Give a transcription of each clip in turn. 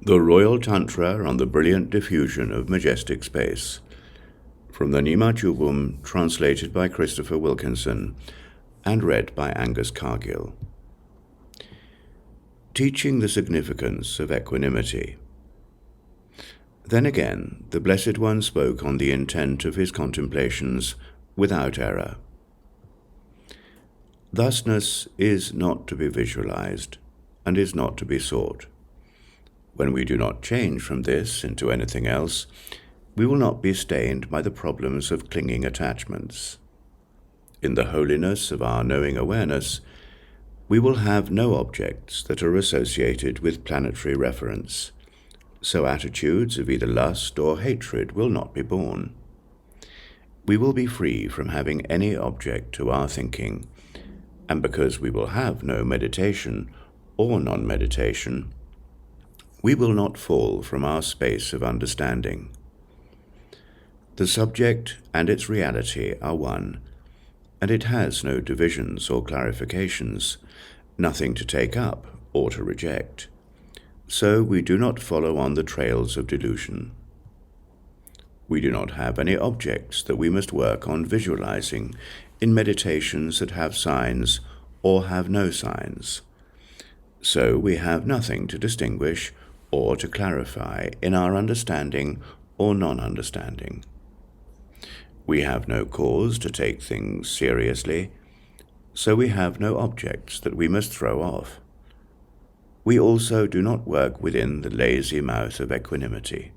The Royal Tantra on the Brilliant Diffusion of Majestic Space, from the Nima Chubum, translated by Christopher Wilkinson and read by Angus Cargill. Teaching the significance of equanimity. Then again, the Blessed One spoke on the intent of his contemplations without error. Thusness is not to be visualized and is not to be sought. When we do not change from this into anything else, we will not be stained by the problems of clinging attachments. In the holiness of our knowing awareness, we will have no objects that are associated with planetary reference, so attitudes of either lust or hatred will not be born. We will be free from having any object to our thinking, and because we will have no meditation or non-meditation, we will not fall from our space of understanding. The subject and its reality are one, and it has no divisions or clarifications, nothing to take up or to reject. So we do not follow on the trails of delusion. We do not have any objects that we must work on visualizing in meditations that have signs or have no signs. So we have nothing to distinguish or to clarify in our understanding or non-understanding. We have no cause to take things seriously, so we have no objects that we must throw off. We also do not work within the lazy mouth of equanimity.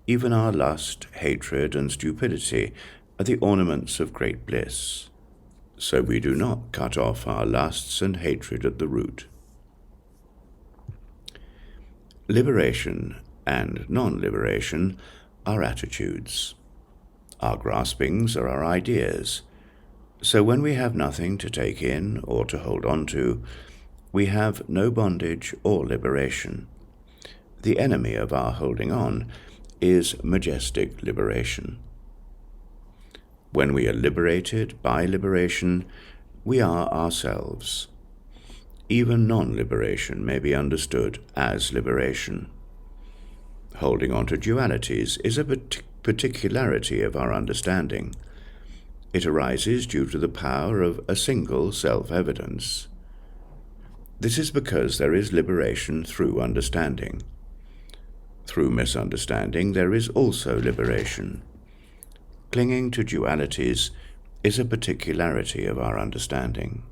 Even our lust, hatred, and stupidity are the ornaments of great bliss, so we do not cut off our lusts and hatred at the root. Liberation and non-liberation are attitudes. Our graspings are our ideas. So when we have nothing to take in or to hold on to, we have no bondage or liberation. The enemy of our holding on is majestic liberation. When we are liberated by liberation, we are ourselves. Even non-liberation may be understood as liberation. Holding on to dualities is a particularity of our understanding. It arises due to the power of a single self-evidence. This is because there is liberation through understanding. Through misunderstanding, there is also liberation. Clinging to dualities is a particularity of our understanding.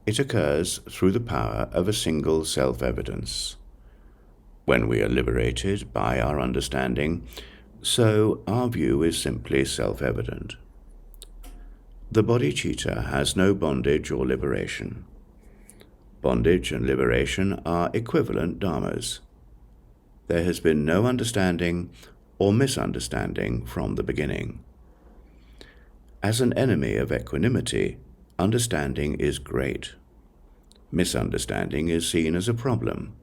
It occurs through the power of a single self-evidence. When we are liberated by our understanding, so our view is simply self-evident. The bodhicitta has no bondage or liberation. Bondage and liberation are equivalent dharmas. There has been no understanding or misunderstanding from the beginning. As an enemy of equanimity, understanding is great. Misunderstanding is seen as a problem,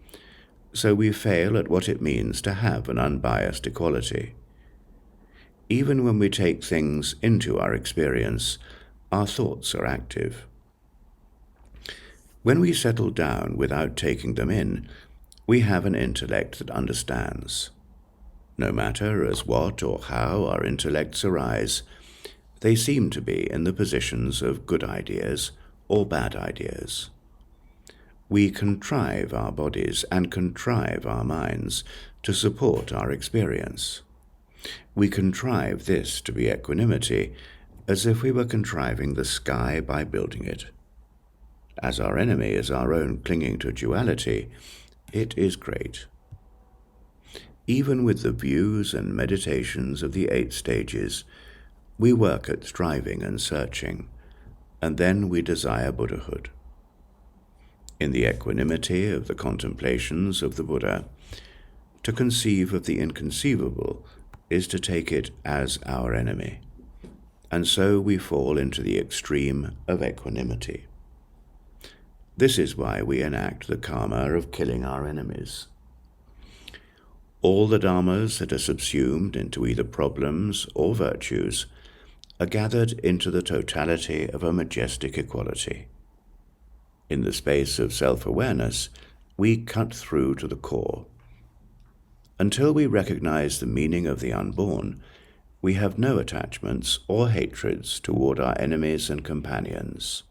so we fail at what it means to have an unbiased equality. Even when we take things into our experience, our thoughts are active. When we settle down without taking them in, we have an intellect that understands. No matter as what or how our intellects arise, they seem to be in the positions of good ideas or bad ideas. We contrive our bodies and contrive our minds to support our experience. We contrive this to be equanimity, as if we were contriving the sky by building it. As our enemy is our own clinging to duality, it is great. Even with the views and meditations of the 8 stages, we work at striving and searching, and then we desire Buddhahood. In the equanimity of the contemplations of the Buddha, to conceive of the inconceivable is to take it as our enemy, and so we fall into the extreme of equanimity. This is why we enact the karma of killing our enemies. All the dharmas that are subsumed into either problems or virtues are gathered into the totality of a majestic equality. In the space of self-awareness, we cut through to the core. Until we recognize the meaning of the unborn, we have no attachments or hatreds toward our enemies and companions.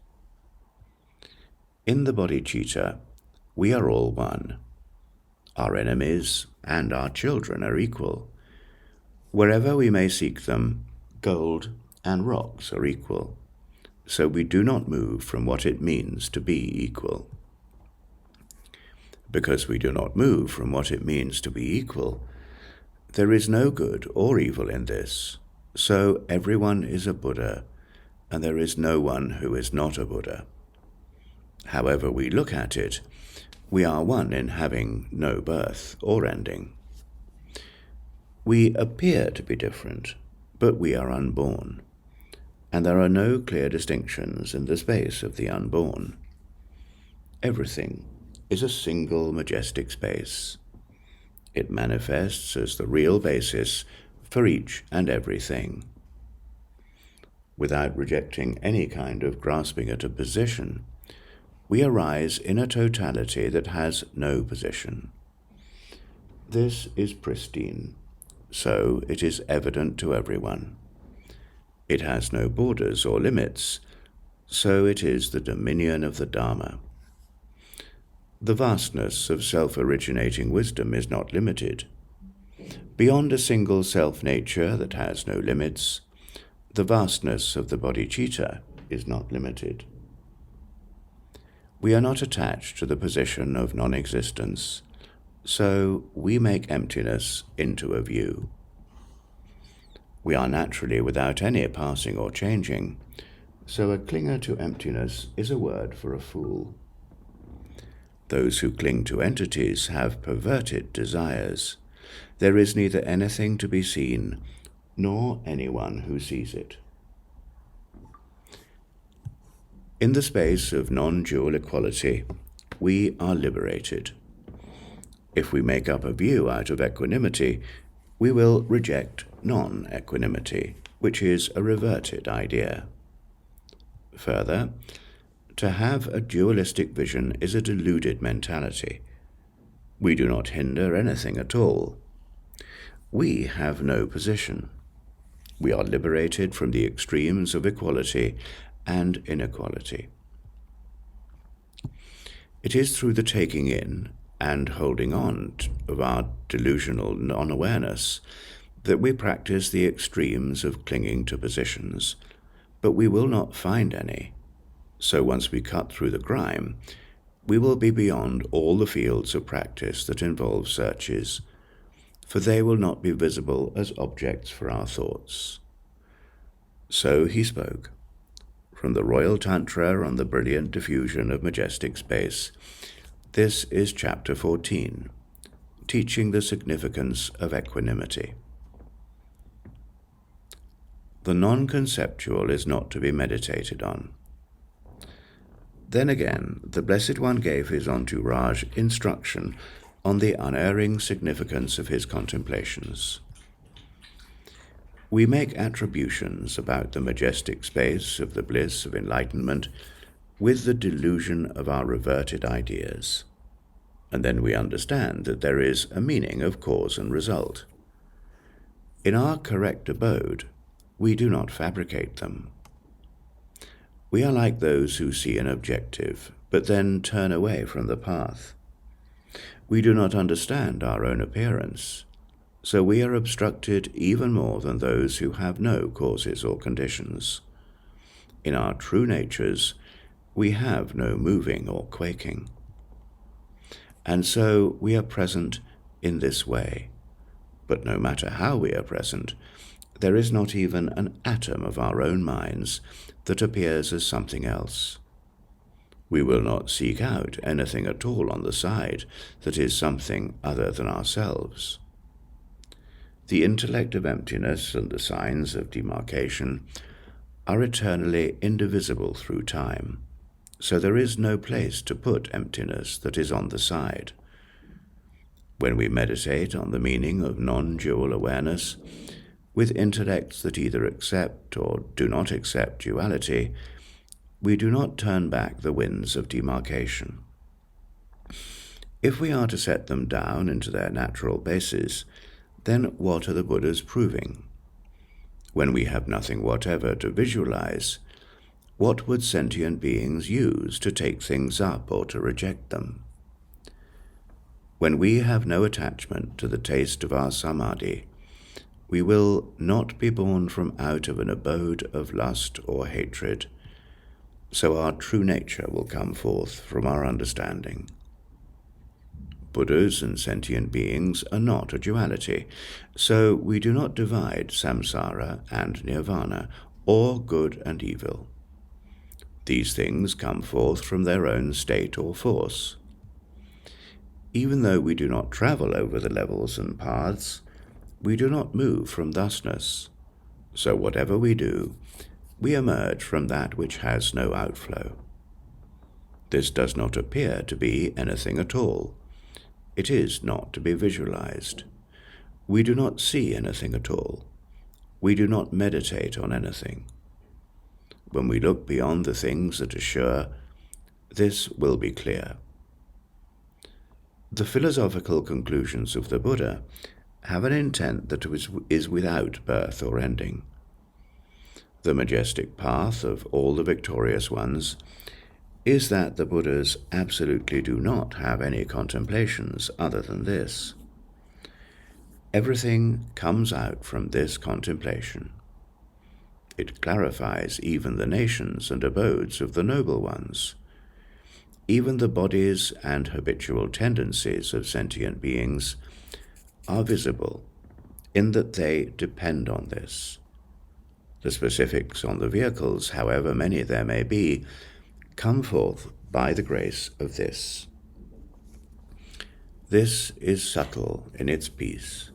In the bodhicitta, we are all one. Our enemies and our children are equal. Wherever we may seek them, gold and rocks are equal, so we do not move from what it means to be equal. Because we do not move from what it means to be equal, there is no good or evil in this, so everyone is a Buddha, and there is no one who is not a Buddha. However we look at it, we are one in having no birth or ending. We appear to be different, but we are unborn, and there are no clear distinctions in the space of the unborn. Everything is a single majestic space. It manifests as the real basis for each and everything. Without rejecting any kind of grasping at a position, we arise in a totality that has no position. This is pristine, so it is evident to everyone. It has no borders or limits, so it is the dominion of the Dharma. The vastness of self-originating wisdom is not limited. Beyond a single self-nature that has no limits, the vastness of the bodhicitta is not limited. We are not attached to the position of non-existence, so we make emptiness into a view. We are naturally without any passing or changing, so a clinger to emptiness is a word for a fool. Those who cling to entities have perverted desires. There is neither anything to be seen, nor anyone who sees it. In the space of non-dual equality, we are liberated. If we make up a view out of equanimity, we will reject non-equanimity, which is a reverted idea. Further, to have a dualistic vision is a deluded mentality. We do not hinder anything at all. We have no position. We are liberated from the extremes of equality and inequality. It is through the taking in and holding on of our delusional non-awareness that we practice the extremes of clinging to positions, but we will not find any. So once we cut through the grime, we will be beyond all the fields of practice that involve searches, for they will not be visible as objects for our thoughts. So he spoke. From the Royal Tantra on the Brilliant Diffusion of Majestic Space, this is Chapter 14, Teaching the Significance of Equanimity. The non-conceptual is not to be meditated on. Then again, the Blessed One gave his entourage instruction on the unerring significance of his contemplations. We make attributions about the majestic space of the bliss of enlightenment with the delusion of our reverted ideas, and then we understand that there is a meaning of cause and result. In our correct abode, we do not fabricate them. We are like those who see an objective, but then turn away from the path. We do not understand our own appearance, so we are obstructed even more than those who have no causes or conditions. In our true natures, we have no moving or quaking. And so we are present in this way. But no matter how we are present, there is not even an atom of our own minds that appears as something else. We will not seek out anything at all on the side that is something other than ourselves. The intellect of emptiness and the signs of demarcation are eternally indivisible through time, so there is no place to put emptiness that is on the side. When we meditate on the meaning of non-dual awareness, with intellects that either accept or do not accept duality, we do not turn back the winds of demarcation. If we are to set them down into their natural basis, then what are the Buddhas proving? When we have nothing whatever to visualize, what would sentient beings use to take things up or to reject them? When we have no attachment to the taste of our samadhi, we will not be born from out of an abode of lust or hatred, so our true nature will come forth from our understanding. Buddhas and sentient beings are not a duality, so we do not divide samsara and nirvana, or good and evil. These things come forth from their own state or force. Even though we do not travel over the levels and paths, we do not move from thusness, so whatever we do, we emerge from that which has no outflow. This does not appear to be anything at all. It is not to be visualized. We do not see anything at all. We do not meditate on anything. When we look beyond the things that are sure, this will be clear. The philosophical conclusions of the Buddha have an intent that is without birth or ending. The majestic path of all the victorious ones is that the Buddhas absolutely do not have any contemplations other than this. Everything comes out from this contemplation. It clarifies even the nations and abodes of the noble ones. Even the bodies and habitual tendencies of sentient beings are visible in that they depend on this. The specifics on the vehicles, however many there may be, come forth by the grace of this. This is subtle in its peace.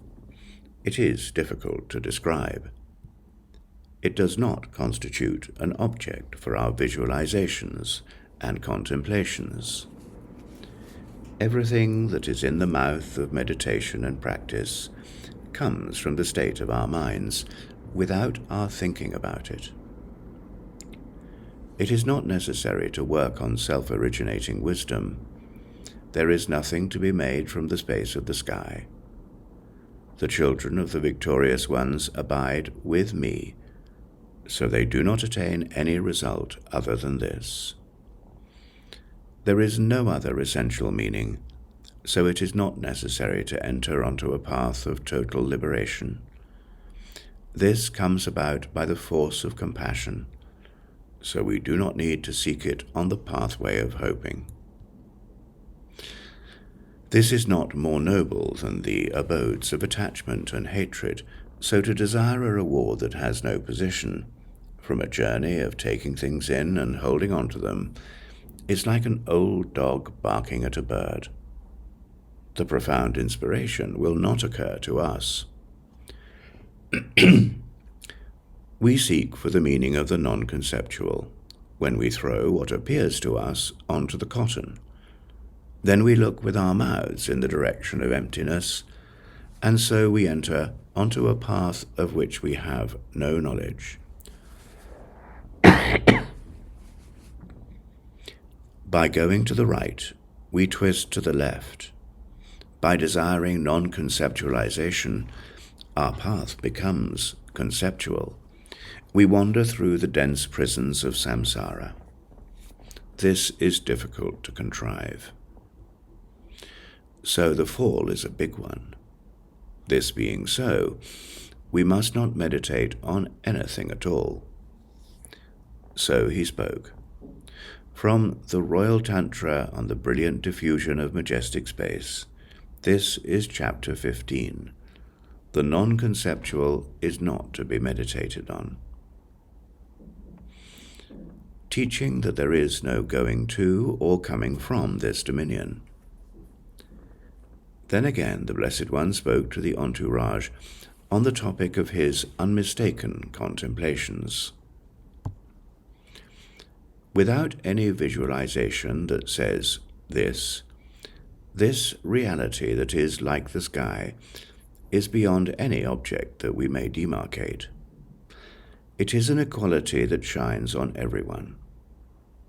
It is difficult to describe. It does not constitute an object for our visualizations and contemplations. Everything that is in the mouth of meditation and practice comes from the state of our minds without our thinking about it. It is not necessary to work on self-originating wisdom. There is nothing to be made from the space of the sky. The children of the victorious ones abide with me, so they do not attain any result other than this. There is no other essential meaning, so it is not necessary to enter onto a path of total liberation. This comes about by the force of compassion, so we do not need to seek it on the pathway of hoping. This is not more noble than the abodes of attachment and hatred, so to desire a reward that has no position, from a journey of taking things in and holding on to them, is like an old dog barking at a bird. The profound inspiration will not occur to us. We seek for the meaning of the non-conceptual when we throw what appears to us onto the cotton. Then we look with our mouths in the direction of emptiness, and so we enter onto a path of which we have no knowledge. By going to the right, we twist to the left. By desiring non-conceptualization, our path becomes conceptual. We wander through the dense prisons of samsara. This is difficult to contrive. So the fall is a big one. This being so, we must not meditate on anything at all. So he spoke. From the Royal Tantra on the Brilliant Diffusion of Majestic Space, this is Chapter 15. The non-conceptual is not to be meditated on. Teaching that there is no going to or coming from this dominion. Then again the Blessed One spoke to the entourage on the topic of his unmistaken contemplations. Without any visualization that says this reality that is like the sky is beyond any object that we may demarcate. It is an equality that shines on everyone.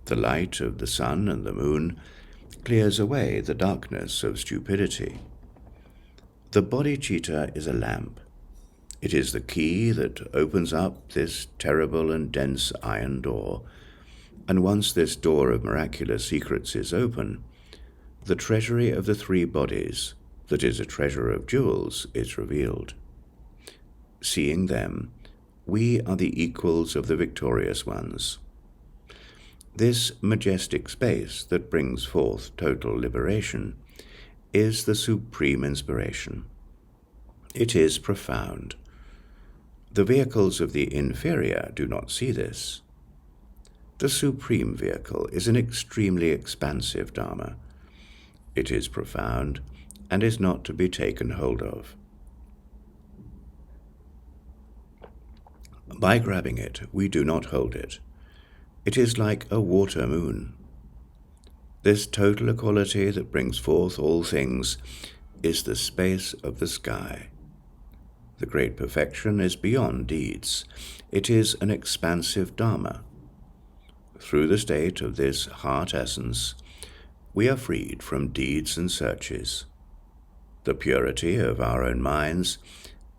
The light of the sun and the moon clears away the darkness of stupidity. The bodhicitta is a lamp. It is the key that opens up this terrible and dense iron door, and once this door of miraculous secrets is open, the treasury of the three bodies, that is a treasure of jewels, is revealed. Seeing them, we are the equals of the victorious ones. This majestic space that brings forth total liberation is the supreme inspiration. It is profound. The vehicles of the inferior do not see this. The supreme vehicle is an extremely expansive Dharma. It is profound and is not to be taken hold of. By grabbing it, we do not hold it. It is like a water moon. This total equality that brings forth all things is the space of the sky. The great perfection is beyond deeds. It is an expansive Dharma. Through the state of this heart essence, we are freed from deeds and searches. The purity of our own minds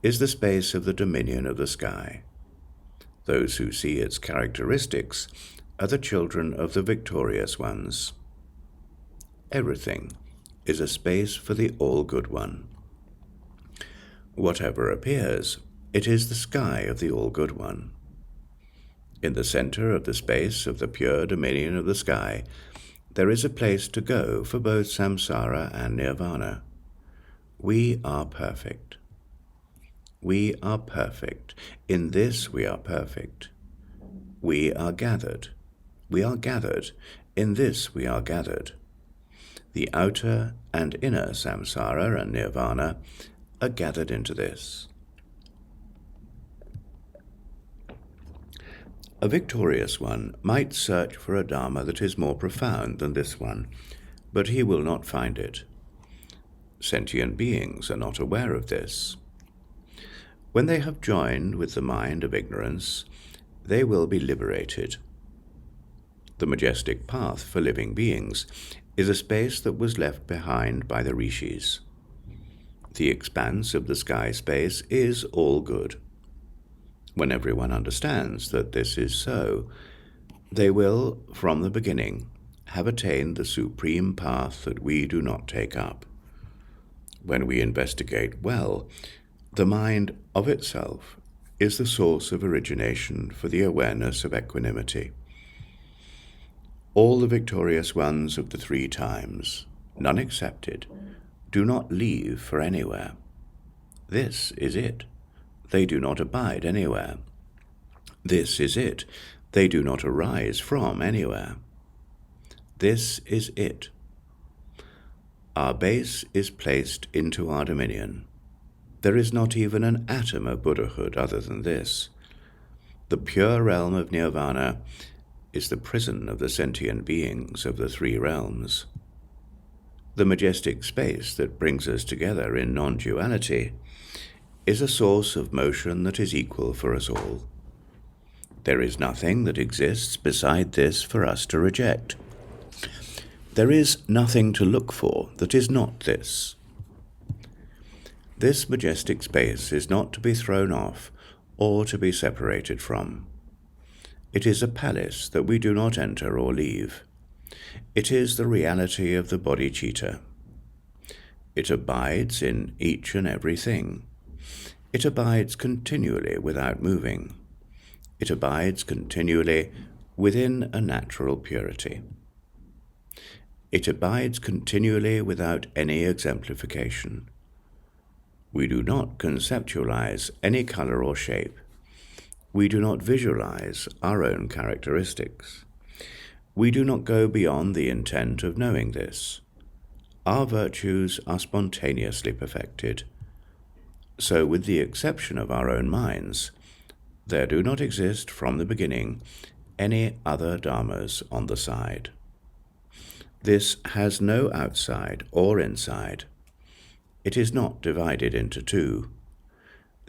is the space of the dominion of the sky. Those who see its characteristics are the children of the victorious ones. Everything is a space for the All-Good One. Whatever appears, it is the sky of the All-Good One. In the center of the space of the pure dominion of the sky, there is a place to go for both samsara and nirvana. We are perfect. We are perfect. In this we are perfect. We are gathered. We are gathered. In this we are gathered. The outer and inner samsara and nirvana are gathered into this. A victorious one might search for a Dharma that is more profound than this one, but he will not find it. Sentient beings are not aware of this. When they have joined with the mind of ignorance, they will be liberated. The majestic path for living beings is a space that was left behind by the rishis. The expanse of the sky space is all good. When everyone understands that this is so, they will, from the beginning, have attained the supreme path that we do not take up. When we investigate well, the mind of itself is the source of origination for the awareness of equanimity. All the victorious ones of the three times, none excepted, do not leave for anywhere. This is it. They do not abide anywhere. This is it. They do not arise from anywhere. This is it. Our base is placed into our dominion. There is not even an atom of Buddhahood other than this. The pure realm of nirvana is the prison of the sentient beings of the three realms. The majestic space that brings us together in non-duality is a source of motion that is equal for us all. There is nothing that exists beside this for us to reject. There is nothing to look for that is not this. This majestic space is not to be thrown off or to be separated from. It is a palace that we do not enter or leave. It is the reality of the bodhicitta. It abides in each and every thing. It abides continually without moving. It abides continually within a natural purity. It abides continually without any exemplification. We do not conceptualize any color or shape. We do not visualize our own characteristics. We do not go beyond the intent of knowing this. Our virtues are spontaneously perfected. So, with the exception of our own minds, there do not exist from the beginning any other dharmas on the side. This has no outside or inside. It is not divided into two.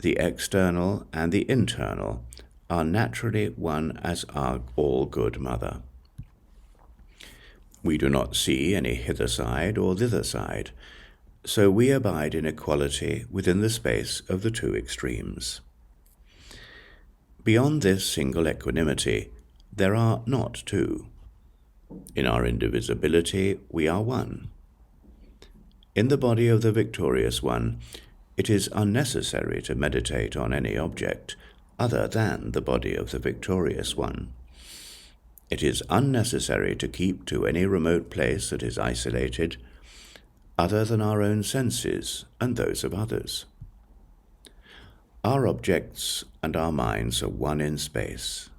The external and the internal are naturally one as our all-good mother. We do not see any hither side or thither side, so we abide in equality within the space of the two extremes. Beyond this single equanimity, there are not two. In our indivisibility, we are one. In the body of the victorious one, it is unnecessary to meditate on any object other than the body of the victorious one. It is unnecessary to keep to any remote place that is isolated, other than our own senses and those of others. Our objects and our minds are one in space,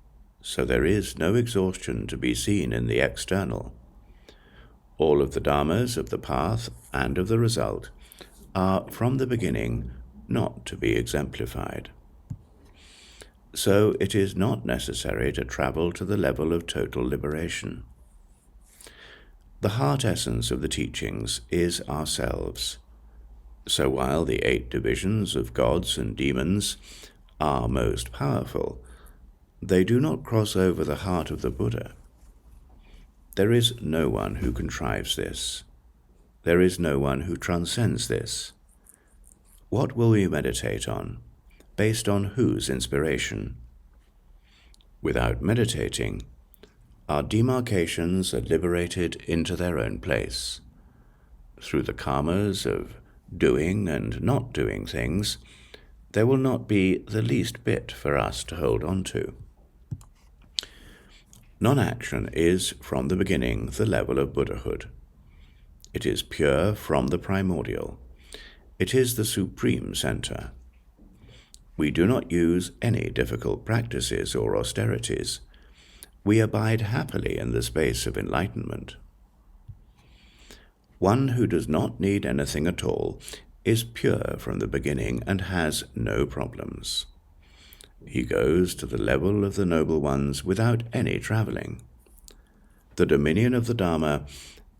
so there is no exhaustion to be seen in the external. All of the dharmas of the path and of the result are from the beginning not to be exemplified. So it is not necessary to travel to the level of total liberation. The heart essence of the teachings is ourselves. So while the 8 divisions of gods and demons are most powerful, they do not cross over the heart of the Buddha. There is no one who contrives this. There is no one who transcends this. What will we meditate on? Based on whose inspiration? Without meditating, our demarcations are liberated into their own place. Through the karmas of doing and not doing things, there will not be the least bit for us to hold on to. Non-action is, from the beginning, the level of Buddhahood. It is pure from the primordial. It is the supreme center. We do not use any difficult practices or austerities. We abide happily in the space of enlightenment. One who does not need anything at all is pure from the beginning and has no problems. He goes to the level of the noble ones without any traveling. The dominion of the Dharma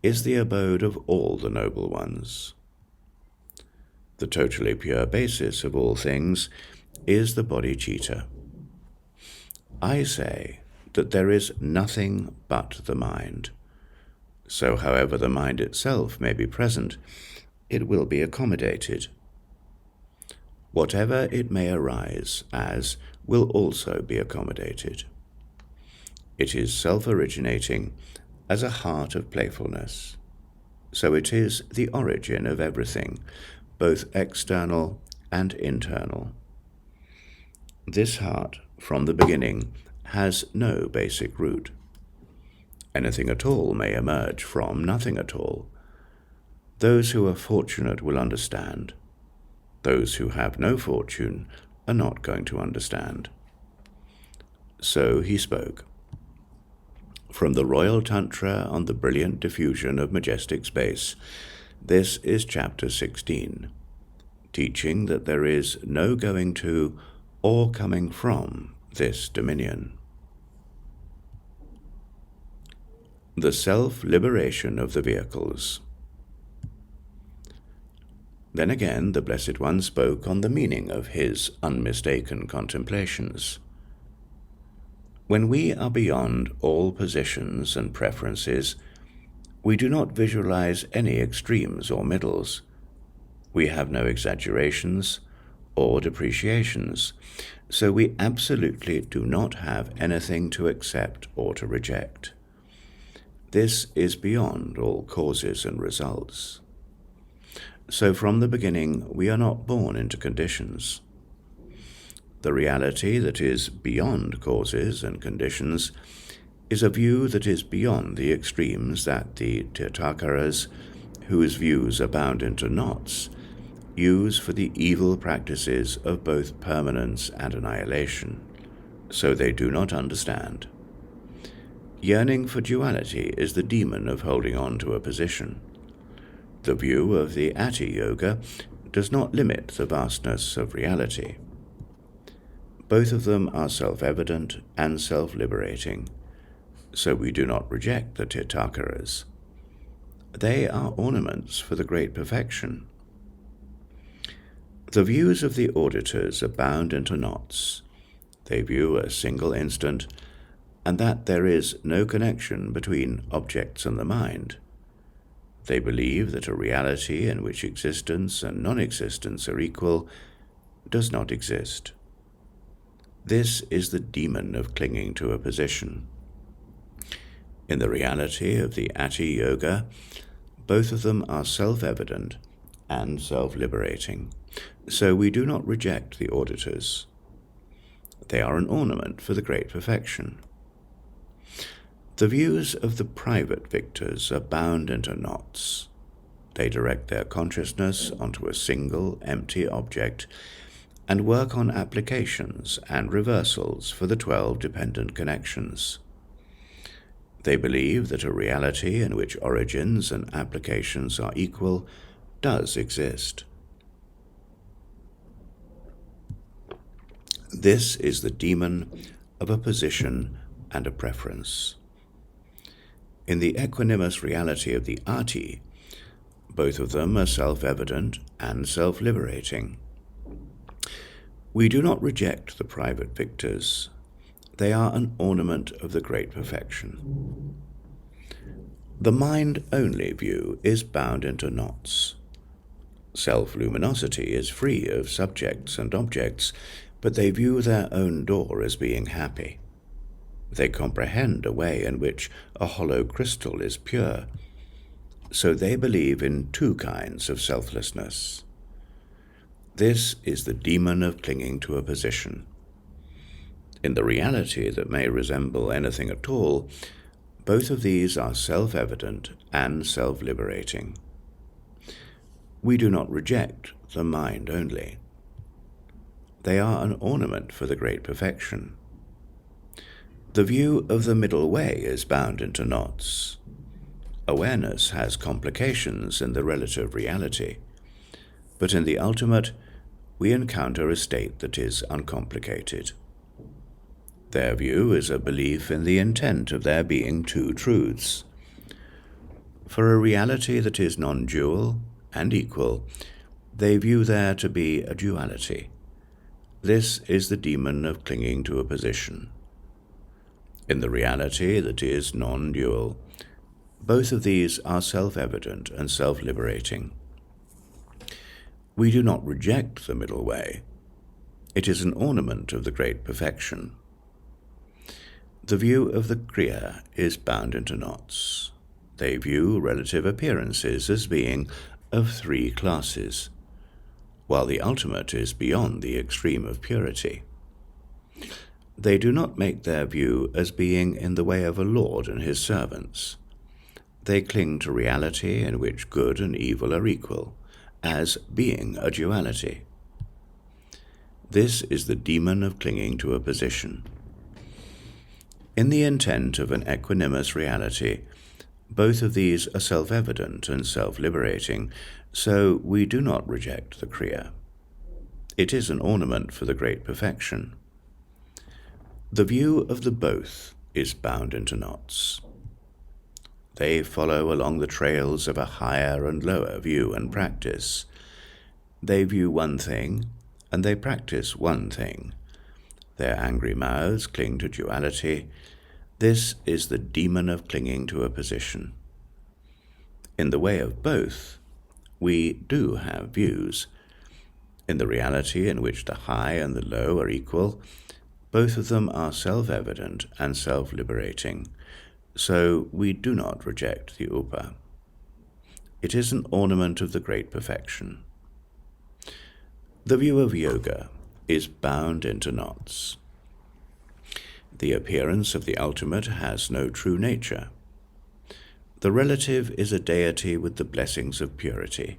is the abode of all the noble ones. The totally pure basis of all things is the bodhicitta. I say that there is nothing but the mind. So however the mind itself may be present, it will be accommodated. Whatever it may arise as will also be accommodated. It is self-originating as a heart of playfulness. So it is the origin of everything, both external and internal. This heart, from the beginning, has no basic root. Anything at all may emerge from nothing at all. Those who are fortunate will understand. Those who have no fortune are not going to understand. So he spoke. From the Royal Tantra on the Brilliant Diffusion of Majestic Space, this is Chapter 16, teaching that there is no going to or coming from this dominion. The self-liberation of the vehicles. Then again the Blessed One spoke on the meaning of his unmistaken contemplations. When we are beyond all positions and preferences, we do not visualize any extremes or middles. We have no exaggerations or depreciations, so we absolutely do not have anything to accept or to reject. This is beyond all causes and results. So from the beginning we are not born into conditions. The reality that is beyond causes and conditions is a view that is beyond the extremes that the Tirthankars, whose views are bound into knots, use for the evil practices of both permanence and annihilation, so they do not understand. Yearning for duality is the demon of holding on to a position. The view of the Ati Yoga does not limit the vastness of reality. Both of them are self-evident and self-liberating, so we do not reject the Tirthankars. They are ornaments for the great perfection. The views of the auditors are bound into knots. They view a single instant and that there is no connection between objects and the mind. They believe that a reality in which existence and non-existence are equal does not exist. This is the demon of clinging to a position. In the reality of the Ati Yoga, both of them are self-evident and self-liberating, so we do not reject the auditors. They are an ornament for the great perfection. The views of the private victors are bound into knots. They direct their consciousness onto a single, empty object and work on applications and reversals for the 12 dependent connections. They believe that a reality in which origins and applications are equal does exist. This is the demon of a position and a preference. In the equanimous reality of the Ati, both of them are self-evident and self-liberating. We do not reject the private victors. They are an ornament of the great perfection. The mind-only view is bound into knots. Self-luminosity is free of subjects and objects, but they view their own door as being happy. They comprehend a way in which a hollow crystal is pure, so they believe in two kinds of selflessness. This is the demon of clinging to a position. In the reality that may resemble anything at all, both of these are self-evident and self-liberating. We do not reject the mind only. They are an ornament for the great perfection. The view of the middle way is bound into knots. Awareness has complications in the relative reality, but in the ultimate, we encounter a state that is uncomplicated. Their view is a belief in the intent of there being two truths. For a reality that is non-dual and equal, they view there to be a duality. This is the demon of clinging to a position. In the reality that is non-dual, both of these are self-evident and self-liberating. We do not reject the middle way. It is an ornament of the great perfection. The view of the Kriya is bound into knots. They view relative appearances as being of three classes, while the ultimate is beyond the extreme of purity. They do not make their view as being in the way of a lord and his servants. They cling to reality in which good and evil are equal, as being a duality. This is the demon of clinging to a position. In the intent of an equanimous reality, both of these are self-evident and self-liberating, so we do not reject the Kriya. It is an ornament for the great perfection. The view of the both is bound into knots. They follow along the trails of a higher and lower view and practice. They view one thing, and they practice one thing. Their angry mouths cling to duality. This is the demon of clinging to a position. In the way of both, we do have views. In the reality in which the high and the low are equal, both of them are self-evident and self-liberating, so we do not reject the Upa. It is an ornament of the great perfection. The view of yoga is bound into knots. The appearance of the ultimate has no true nature. The relative is a deity with the blessings of purity.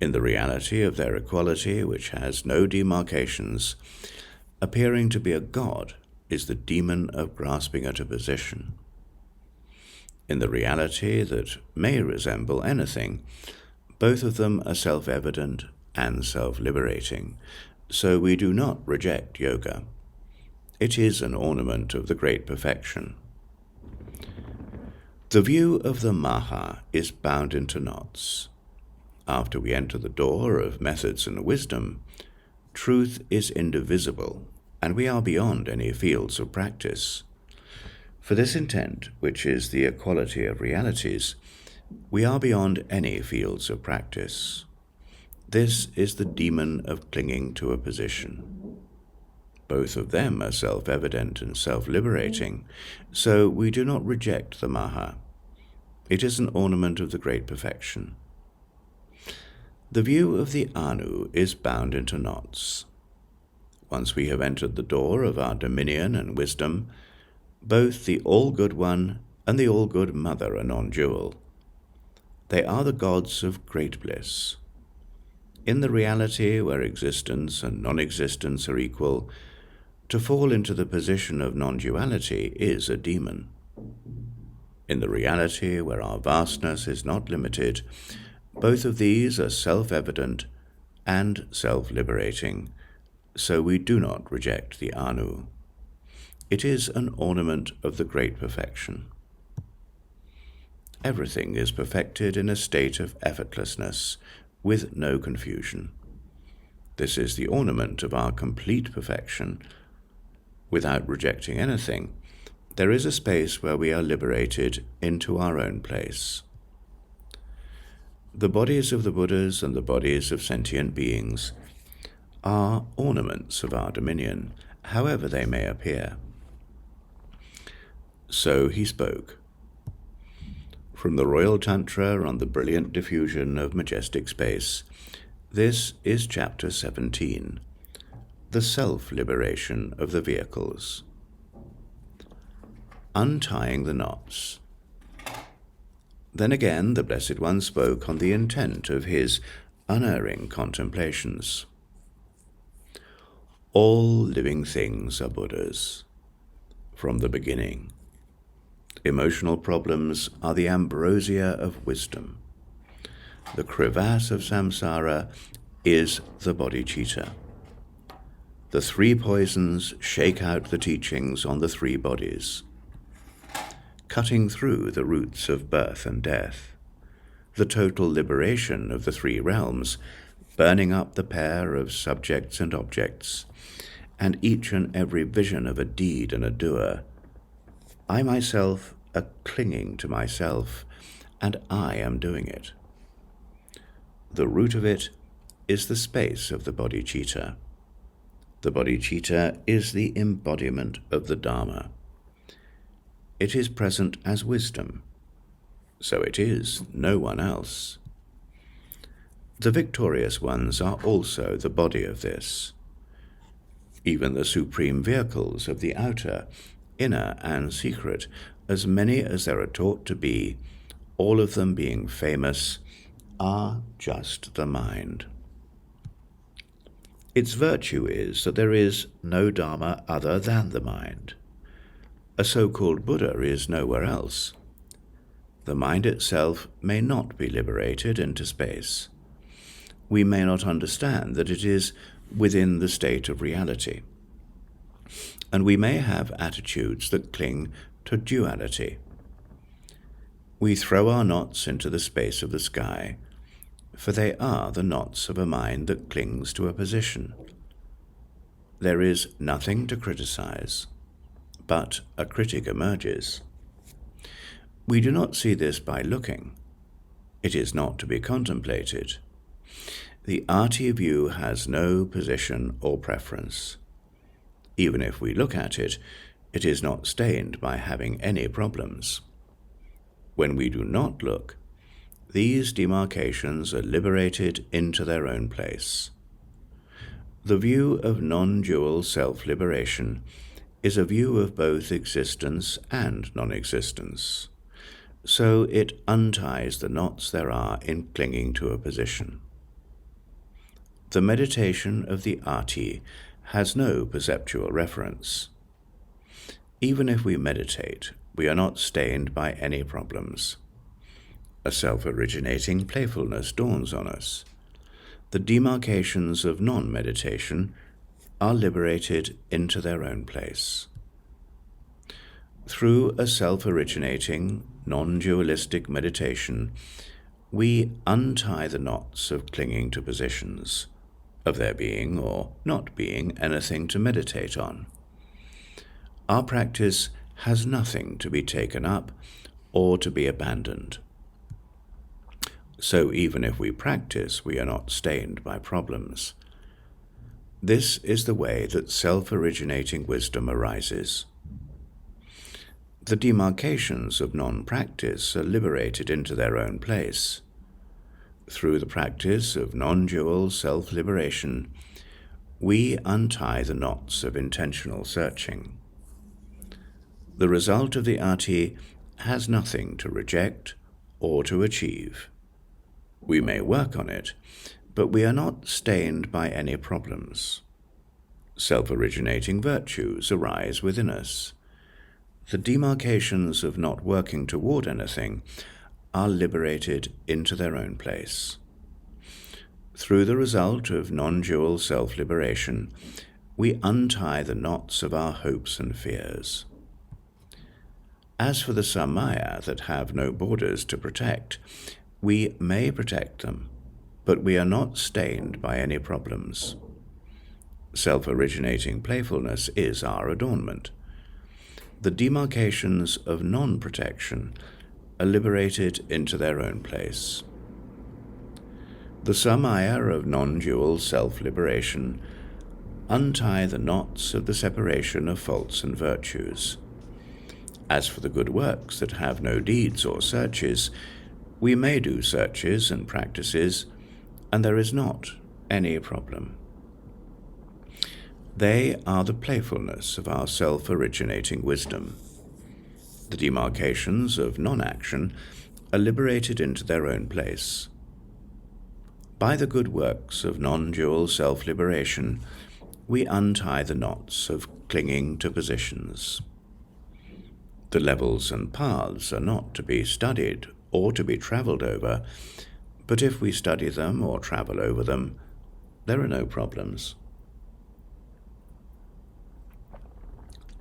In the reality of their equality, which has no demarcations, appearing to be a god is the demon of grasping at a position. In the reality that may resemble anything, both of them are self-evident and self-liberating, so we do not reject yoga. It is an ornament of the great perfection. The view of the Maha is bound into knots. After we enter the door of methods and wisdom, truth is indivisible, and we are beyond any fields of practice. For this intent, which is the equality of realities, we are beyond any fields of practice. This is the demon of clinging to a position. Both of them are self-evident and self-liberating, so we do not reject the Maha. It is an ornament of the great perfection. The view of the Anu is bound into knots. Once we have entered the door of our dominion and wisdom, both the All-Good One and the All-Good Mother are non-dual. They are the gods of great bliss. In the reality where existence and non-existence are equal, to fall into the position of non-duality is a demon. In the reality where our vastness is not limited, both of these are self-evident and self-liberating, so we do not reject the Anu. It is an ornament of the great perfection. Everything is perfected in a state of effortlessness, with no confusion. This is the ornament of our complete perfection. Without rejecting anything, there is a space where we are liberated into our own place. The bodies of the Buddhas and the bodies of sentient beings are ornaments of our dominion, however they may appear. So he spoke. From the Royal Tantra on the brilliant diffusion of majestic space, this is Chapter 17, the self-liberation of the vehicles. Untying the knots. Then again the Blessed One spoke on the intent of his unerring contemplations. All living things are Buddhas, from the beginning. Emotional problems are the ambrosia of wisdom. The crevasse of samsara is the bodhicitta. The three poisons shake out the teachings on the three bodies, cutting through the roots of birth and death, the total liberation of the three realms, burning up the pair of subjects and objects, and each and every vision of a deed and a doer. I myself are clinging to myself, and I am doing it. The root of it is the space of the bodhicitta. The bodhicitta is the embodiment of the Dharma. It is present as wisdom, so it is no one else. The victorious ones are also the body of this. Even the supreme vehicles of the outer, inner, and secret, as many as there are taught to be, all of them being famous, are just the mind. Its virtue is that there is no Dharma other than the mind. A so-called Buddha is nowhere else. The mind itself may not be liberated into space. We may not understand that it is within the state of reality. And we may have attitudes that cling to duality. We throw our knots into the space of the sky, for they are the knots of a mind that clings to a position. There is nothing to criticize, but a critic emerges. We do not see this by looking. It is not to be contemplated. The arty view has no position or preference. Even if we look at it, it is not stained by having any problems. When we do not look, these demarcations are liberated into their own place. The view of non-dual self-liberation is a view of both existence and non-existence, so it unties the knots there are in clinging to a position. The meditation of the arti has no perceptual reference. Even if we meditate, we are not stained by any problems. A self-originating playfulness dawns on us. The demarcations of non-meditation are liberated into their own place. Through a self-originating, non-dualistic meditation, we untie the knots of clinging to positions, of there being or not being anything to meditate on. Our practice has nothing to be taken up or to be abandoned. So even if we practice, we are not stained by problems. This is the way that self-originating wisdom arises. The demarcations of non-practice are liberated into their own place. Through the practice of non-dual self-liberation, we untie the knots of intentional searching. The result of the ati has nothing to reject or to achieve. We may work on it, but we are not stained by any problems. Self-originating virtues arise within us. The demarcations of not working toward anything are liberated into their own place. Through the result of non-dual self-liberation, we untie the knots of our hopes and fears. As for the samaya that have no borders to protect, we may protect them, but we are not stained by any problems. Self-originating playfulness is our adornment. The demarcations of non-protection are liberated into their own place. The samaya of non-dual self-liberation untie the knots of the separation of faults and virtues. As for the good works that have no deeds or searches, we may do searches and practices, and there is not any problem. They are the playfulness of our self-originating wisdom. The demarcations of non-action are liberated into their own place. By the good works of non-dual self-liberation, we untie the knots of clinging to positions. The levels and paths are not to be studied or to be travelled over, but if we study them or travel over them, there are no problems.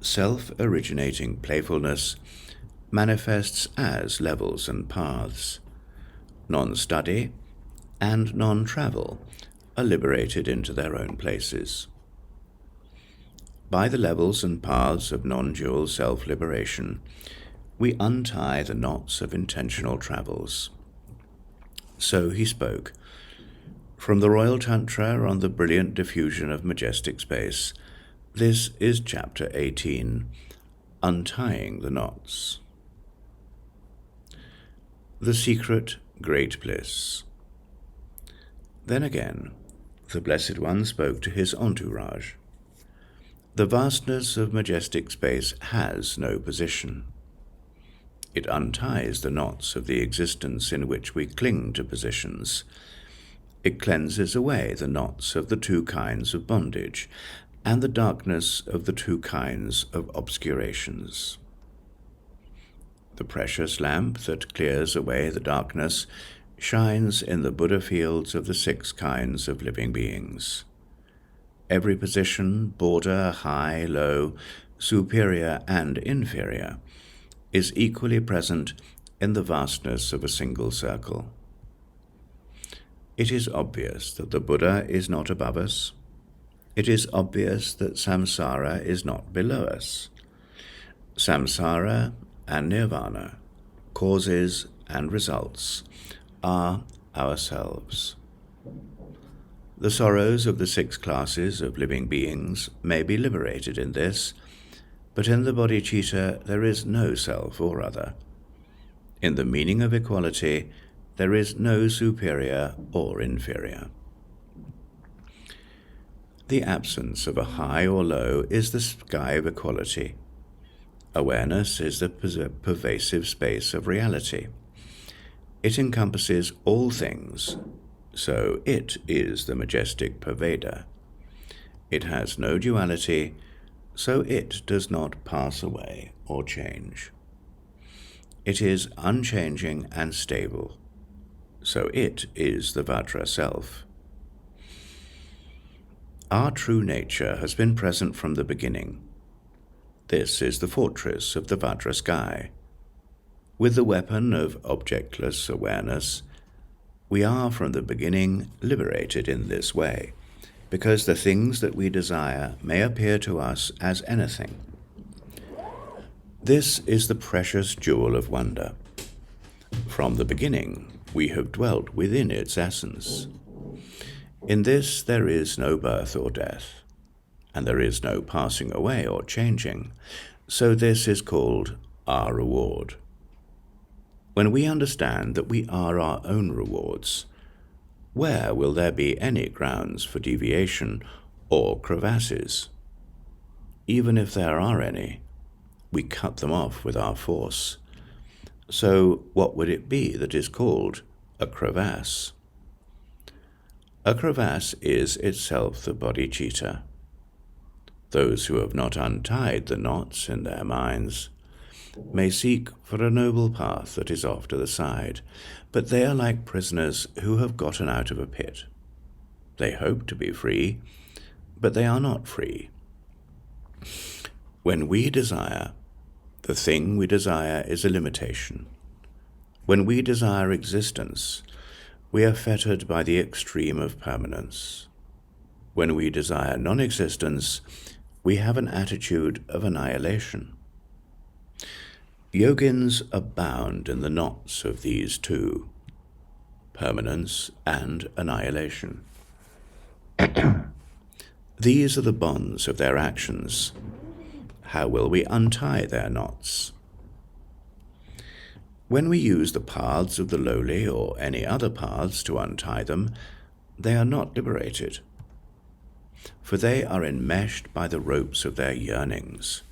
Self-originating playfulness manifests as levels and paths. Non-study and non-travel are liberated into their own places. By the levels and paths of non-dual self-liberation, we untie the knots of intentional travels. So he spoke. From the Royal Tantra on the brilliant diffusion of majestic space, this is Chapter 18, Untying the Knots. The Secret Great Bliss. Then again, the Blessed One spoke to his entourage. The vastness of majestic space has no position. It unties the knots of the existence in which we cling to positions. It cleanses away the knots of the two kinds of bondage and the darkness of the two kinds of obscurations. The precious lamp that clears away the darkness shines in the Buddha fields of the 6 kinds of living beings. Every position, border, high, low, superior, and inferior, is equally present in the vastness of a single circle. It is obvious that the Buddha is not above us. It is obvious that samsara is not below us. Samsara and nirvana, causes and results, are ourselves. The sorrows of the 6 classes of living beings may be liberated in this, but in the bodhicitta there is no self or other. In the meaning of equality, there is no superior or inferior. The absence of a high or low is the sky of equality. Awareness is the pervasive space of reality. It encompasses all things, so it is the majestic pervader. It has no duality, so it does not pass away or change. It is unchanging and stable, so it is the Vajra self. Our true nature has been present from the beginning. This is the fortress of the Vajra sky. With the weapon of objectless awareness, we are from the beginning liberated in this way, because the things that we desire may appear to us as anything. This is the precious jewel of wonder. From the beginning, we have dwelt within its essence. In this there is no birth or death, and there is no passing away or changing, so this is called our reward. When we understand that we are our own rewards, where will there be any grounds for deviation or crevasses? Even if there are any, we cut them off with our force. So what would it be that is called a crevasse? A crevasse is itself the bodhicitta. Those who have not untied the knots in their minds may seek for a noble path that is off to the side, but they are like prisoners who have gotten out of a pit. They hope to be free, but they are not free. When we desire, the thing we desire is a limitation. When we desire existence, we are fettered by the extreme of permanence. When we desire non-existence, we have an attitude of annihilation. Yogins are bound in the knots of these two, permanence and annihilation. These are the bonds of their actions. How will we untie their knots? When we use the paths of the lowly or any other paths to untie them, they are not liberated, for they are enmeshed by the ropes of their yearnings.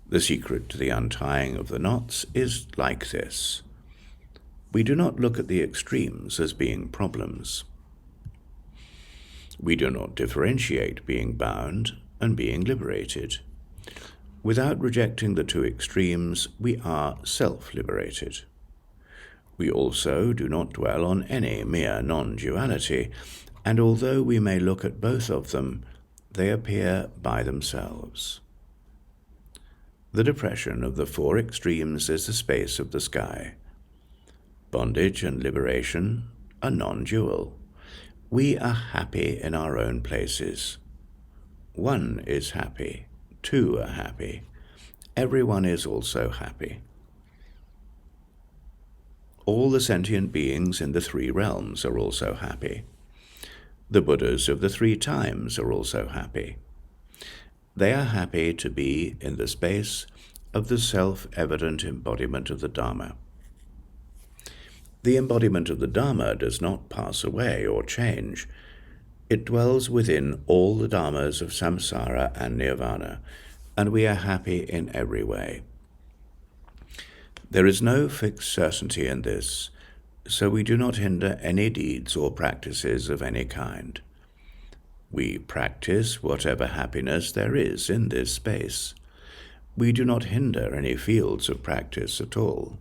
The secret to the untying of the knots is like this. We do not look at the extremes as being problems. We do not differentiate being bound and being liberated. Without rejecting the two extremes, we are self-liberated. We also do not dwell on any mere non-duality, and although we may look at both of them, they appear by themselves. The depression of the four extremes is the space of the sky. Bondage and liberation are non-dual. We are happy in our own places. One is happy, two are happy. Everyone is also happy. All the sentient beings in the three realms are also happy. The Buddhas of the three times are also happy. They are happy to be in the space of the self-evident embodiment of the Dharma. The embodiment of the Dharma does not pass away or change. It dwells within all the Dharmas of samsara and nirvana, and we are happy in every way. There is no fixed certainty in this, so we do not hinder any deeds or practices of any kind. We practice whatever happiness there is in this space. We do not hinder any fields of practice at all.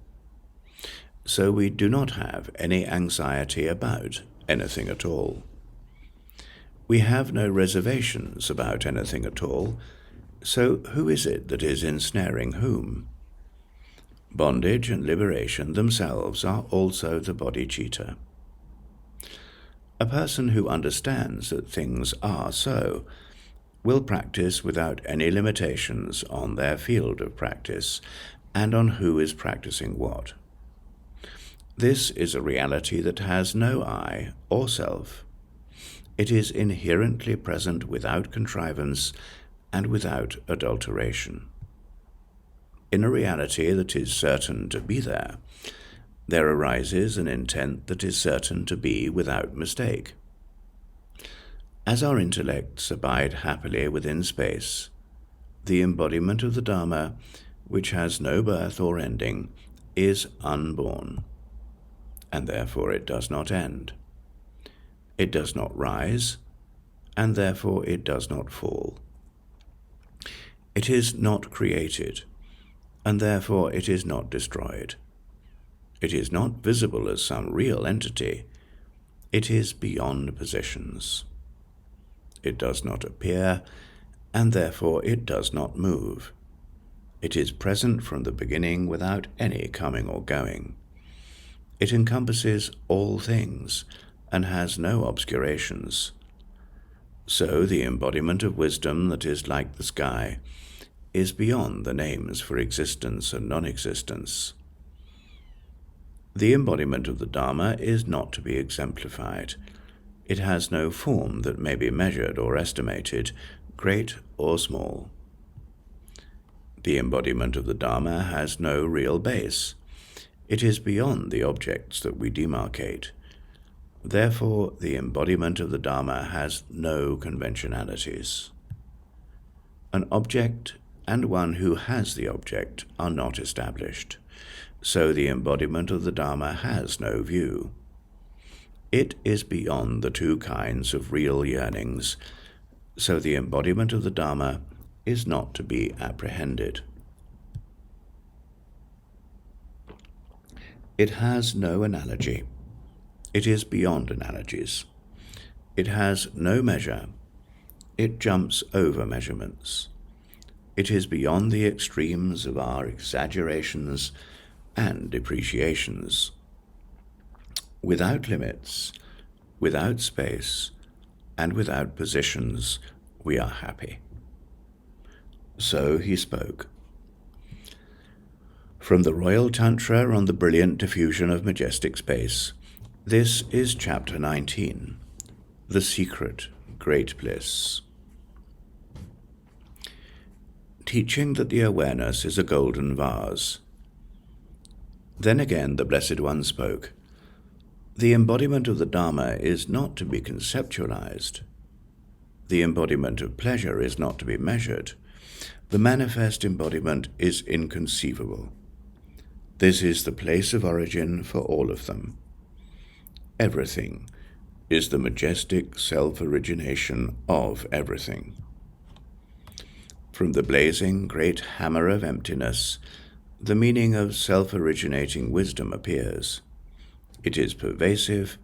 So we do not have any anxiety about anything at all. We have no reservations about anything at all, so who is it that is ensnaring whom? Bondage and liberation themselves are also the bodhicitta. A person who understands that things are so will practice without any limitations on their field of practice and on who is practicing what. This is a reality that has no I or self. It is inherently present without contrivance and without adulteration. In a reality that is certain to be there, there arises an intent that is certain to be without mistake. As our intellects abide happily within space, the embodiment of the Dharma, which has no birth or ending, is unborn, and therefore it does not end. It does not rise, and therefore it does not fall. It is not created, and therefore it is not destroyed. It is not visible as some real entity. It is beyond positions. It does not appear, and therefore it does not move. It is present from the beginning without any coming or going. It encompasses all things and has no obscurations. So the embodiment of wisdom that is like the sky is beyond the names for existence and non-existence. The embodiment of the Dharma is not to be exemplified. It has no form that may be measured or estimated, great or small. The embodiment of the Dharma has no real base. It is beyond the objects that we demarcate. Therefore, the embodiment of the Dharma has no conventionalities. An object and one who has the object are not established, so the embodiment of the Dharma has no view. It is beyond the two kinds of real yearnings, so the embodiment of the Dharma is not to be apprehended. It has no analogy. It is beyond analogies. It has no measure. It jumps over measurements. It is beyond the extremes of our exaggerations and depreciations. Without limits, without space, and without positions, we are happy. So he spoke. From the Royal Tantra on the Brilliant Diffusion of Majestic Space, this is Chapter 19, The Secret, Great Bliss. Teaching that the awareness is a golden vase. Then again the Blessed One spoke. The embodiment of the Dharma is not to be conceptualized. The embodiment of pleasure is not to be measured. The manifest embodiment is inconceivable. This is the place of origin for all of them. Everything is the majestic self-origination of everything. From the blazing great hammer of emptiness, the meaning of self-originating wisdom appears. It is pervasive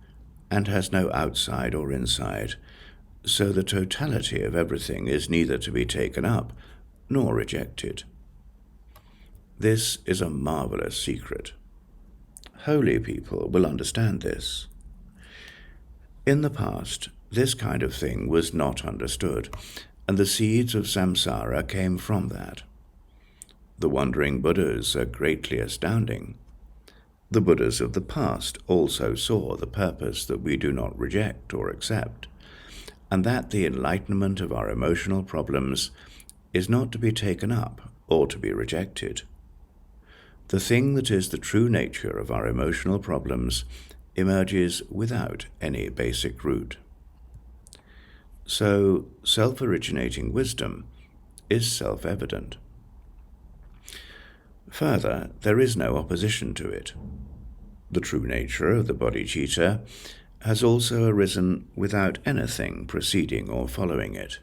and has no outside or inside, so the totality of everything is neither to be taken up nor rejected. This is a marvelous secret. Holy people will understand this. In the past, this kind of thing was not understood, and the seeds of samsara came from that. The wandering Buddhas are greatly astounding. The Buddhas of the past also saw the purpose that we do not reject or accept, and that the enlightenment of our emotional problems is not to be taken up or to be rejected. The thing that is the true nature of our emotional problems emerges without any basic root. So, self-originating wisdom is self-evident. Further, there is no opposition to it. The true nature of the bodhicitta has also arisen without anything preceding or following it.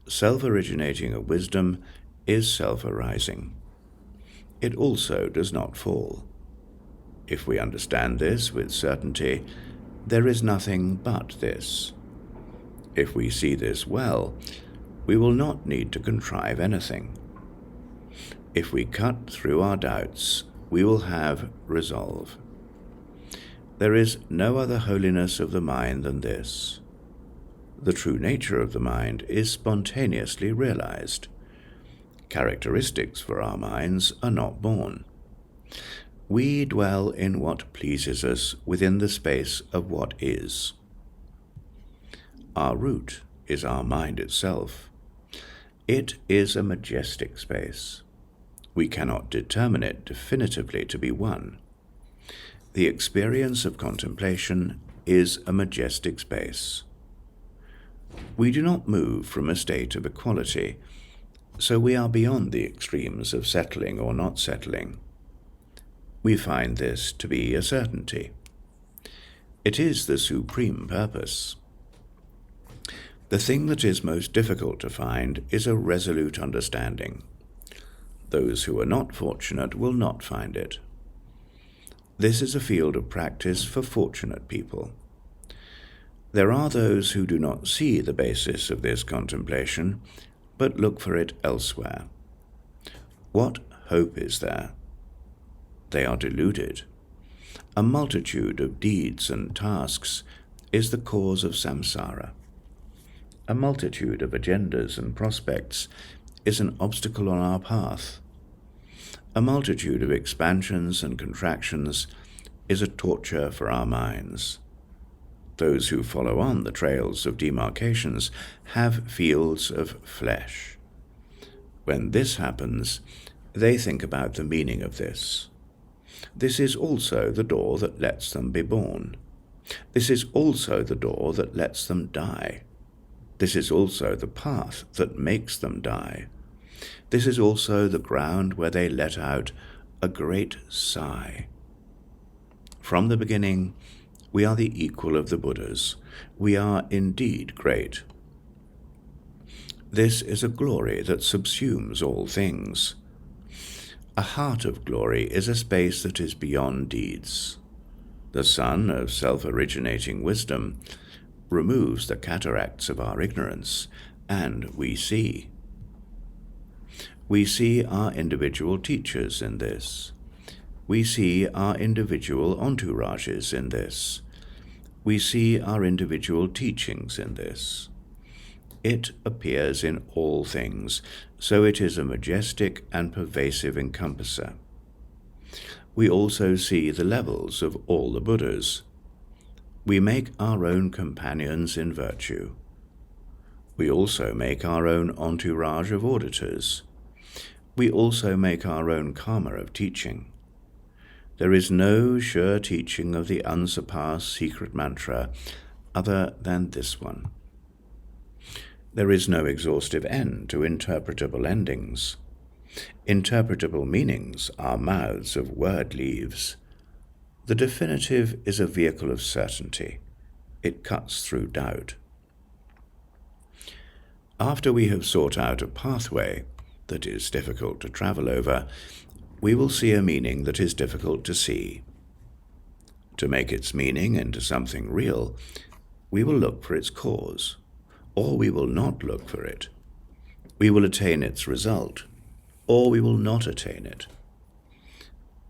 Self-originating of wisdom is self-arising. It also does not fall. If we understand this with certainty, there is nothing but this. If we see this well, we will not need to contrive anything. If we cut through our doubts, we will have resolve. There is no other holiness of the mind than this. The true nature of the mind is spontaneously realized. Characteristics for our minds are not born. We dwell in what pleases us within the space of what is. Our root is our mind itself. It is a majestic space. We cannot determine it definitively to be one. The experience of contemplation is a majestic space. We do not move from a state of equality, so we are beyond the extremes of settling or not settling. We find this to be a certainty. It is the supreme purpose. The thing that is most difficult to find is a resolute understanding. Those who are not fortunate will not find it. This is a field of practice for fortunate people. There are those who do not see the basis of this contemplation, but look for it elsewhere. What hope is there? They are deluded. A multitude of deeds and tasks is the cause of samsara. A multitude of agendas and prospects is an obstacle on our path. A multitude of expansions and contractions is a torture for our minds. Those who follow on the trails of demarcations have fields of flesh. When this happens, they think about the meaning of this. This is also the door that lets them be born. This is also the door that lets them die. This is also the path that makes them die. This is also the ground where they let out a great sigh. From the beginning, we are the equal of the Buddhas. We are indeed great. This is a glory that subsumes all things. A heart of glory is a space that is beyond deeds. The sun of self-originating wisdom removes the cataracts of our ignorance, and we see. We see our individual teachers in this. We see our individual entourages in this. We see our individual teachings in this. It appears in all things, so it is a majestic and pervasive encompasser. We also see the levels of all the Buddhas. We make our own companions in virtue. We also make our own entourage of auditors. We also make our own karma of teaching. There is no sure teaching of the unsurpassed secret mantra other than this one. There is no exhaustive end to interpretable endings. Interpretable meanings are mouths of word leaves. The definitive is a vehicle of certainty. It cuts through doubt. After we have sought out a pathway that is difficult to travel over, we will see a meaning that is difficult to see. To make its meaning into something real, we will look for its cause, or we will not look for it. We will attain its result, or we will not attain it.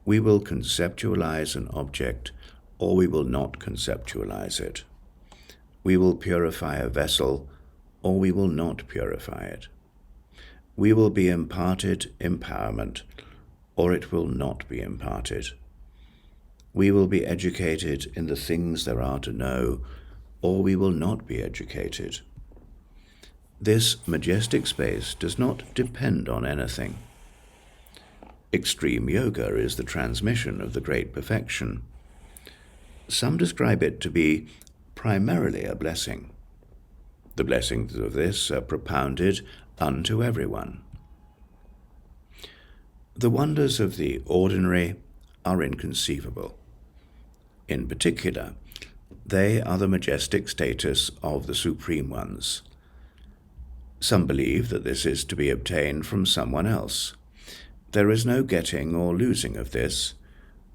We will conceptualize an object, or we will not conceptualize it. We will purify a vessel, or we will not purify it. We will be imparted empowerment, or it will not be imparted. We will be educated in the things there are to know, or we will not be educated. This majestic space does not depend on anything. Extreme yoga is the transmission of the great perfection. Some describe it to be primarily a blessing. The blessings of this are propounded unto everyone. The wonders of the ordinary are inconceivable. In particular, they are the majestic status of the Supreme Ones. Some believe that this is to be obtained from someone else. There is no getting or losing of this,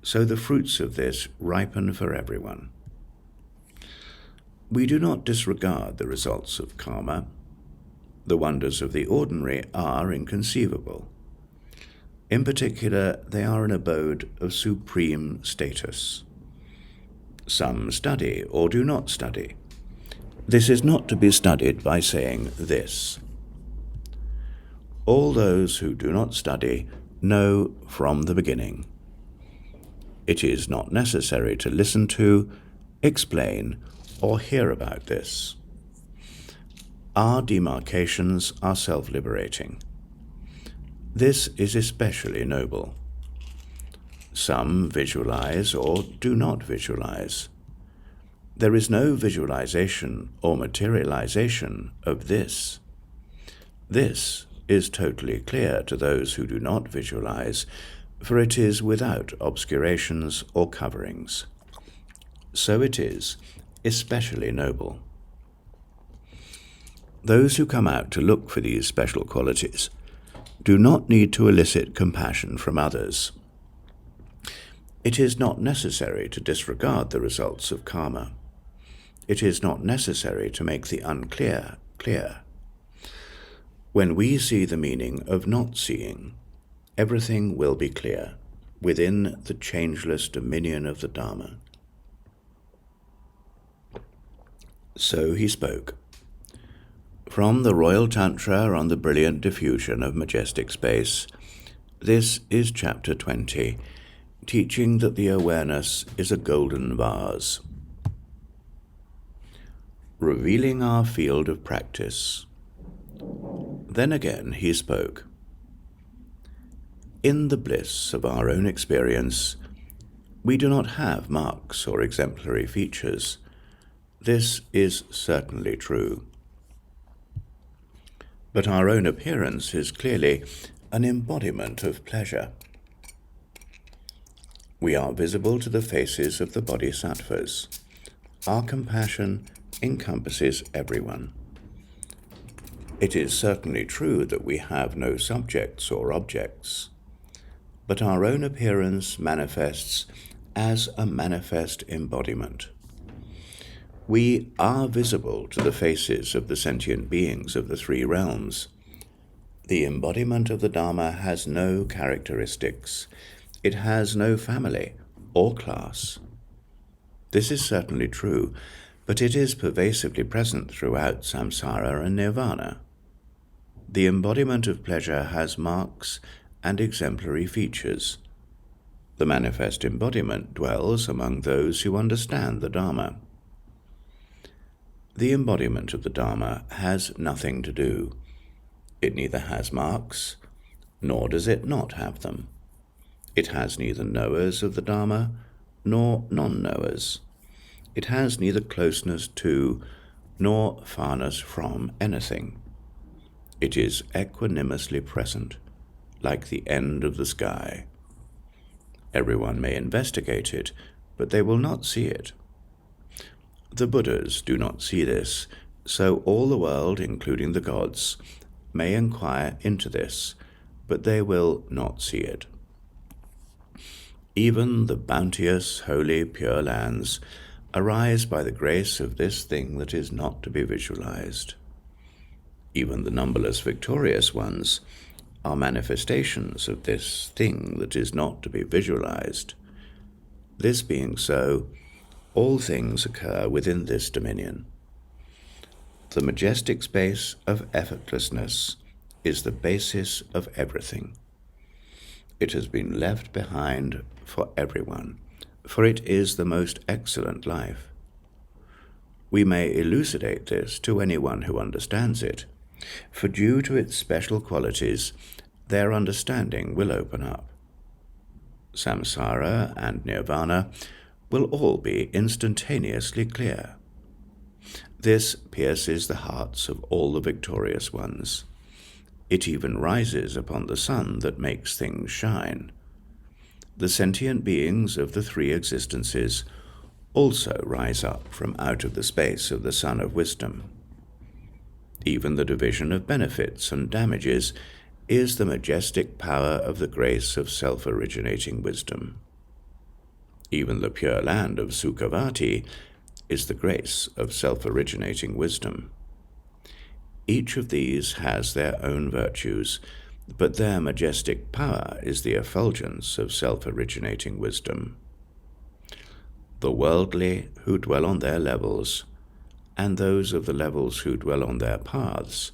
so the fruits of this ripen for everyone. We do not disregard the results of karma. The wonders of the ordinary are inconceivable. In particular, they are an abode of supreme status. Some study or do not study. This is not to be studied by saying this. All those who do not study know from the beginning. It is not necessary to listen to, explain, or hear about this. Our demarcations are self-liberating. This is especially noble. Some visualize or do not visualize. There is no visualization or materialization of this. This is totally clear to those who do not visualize, for it is without obscurations or coverings. So it is especially noble. Those who come out to look for these special qualities do not need to elicit compassion from others. It is not necessary to disregard the results of karma. It is not necessary to make the unclear clear. When we see the meaning of not seeing, everything will be clear within the changeless dominion of the Dharma. So he spoke. From the Royal Tantra on the Brilliant Diffusion of Majestic Space, this is Chapter 20, teaching that the awareness is a golden vase. Revealing our field of practice. Then again he spoke. In the bliss of our own experience, we do not have marks or exemplary features. This is certainly true. But our own appearance is clearly an embodiment of pleasure. We are visible to the faces of the bodhisattvas. Our compassion encompasses everyone. It is certainly true that we have no subjects or objects, but our own appearance manifests as a manifest embodiment. We are visible to the faces of the sentient beings of the three realms. The embodiment of the Dharma has no characteristics. It has no family or class. This is certainly true, but it is pervasively present throughout samsara and nirvana. The embodiment of pleasure has marks and exemplary features. The manifest embodiment dwells among those who understand the Dharma. The embodiment of the Dharma has nothing to do. It neither has marks, nor does it not have them. It has neither knowers of the Dharma, nor non-knowers. It has neither closeness to, nor farness from anything. It is equanimously present, like the end of the sky. Everyone may investigate it, but they will not see it. The Buddhas do not see this, so all the world, including the gods, may inquire into this, but they will not see it. Even the bounteous, holy, pure lands arise by the grace of this thing that is not to be visualized. Even the numberless victorious ones are manifestations of this thing that is not to be visualized. This being so, all things occur within this dominion. The majestic space of effortlessness is the basis of everything. It has been left behind for everyone, for it is the most excellent life. We may elucidate this to anyone who understands it, for due to its special qualities, their understanding will open up. Samsara and nirvana will all be instantaneously clear. This pierces the hearts of all the victorious ones. It even rises upon the sun that makes things shine. The sentient beings of the three existences also rise up from out of the space of the sun of wisdom. Even the division of benefits and damages is the majestic power of the grace of self-originating wisdom. Even the pure land of Sukhavati is the grace of self-originating wisdom. Each of these has their own virtues, but their majestic power is the effulgence of self-originating wisdom. The worldly who dwell on their levels, and those of the levels who dwell on their paths,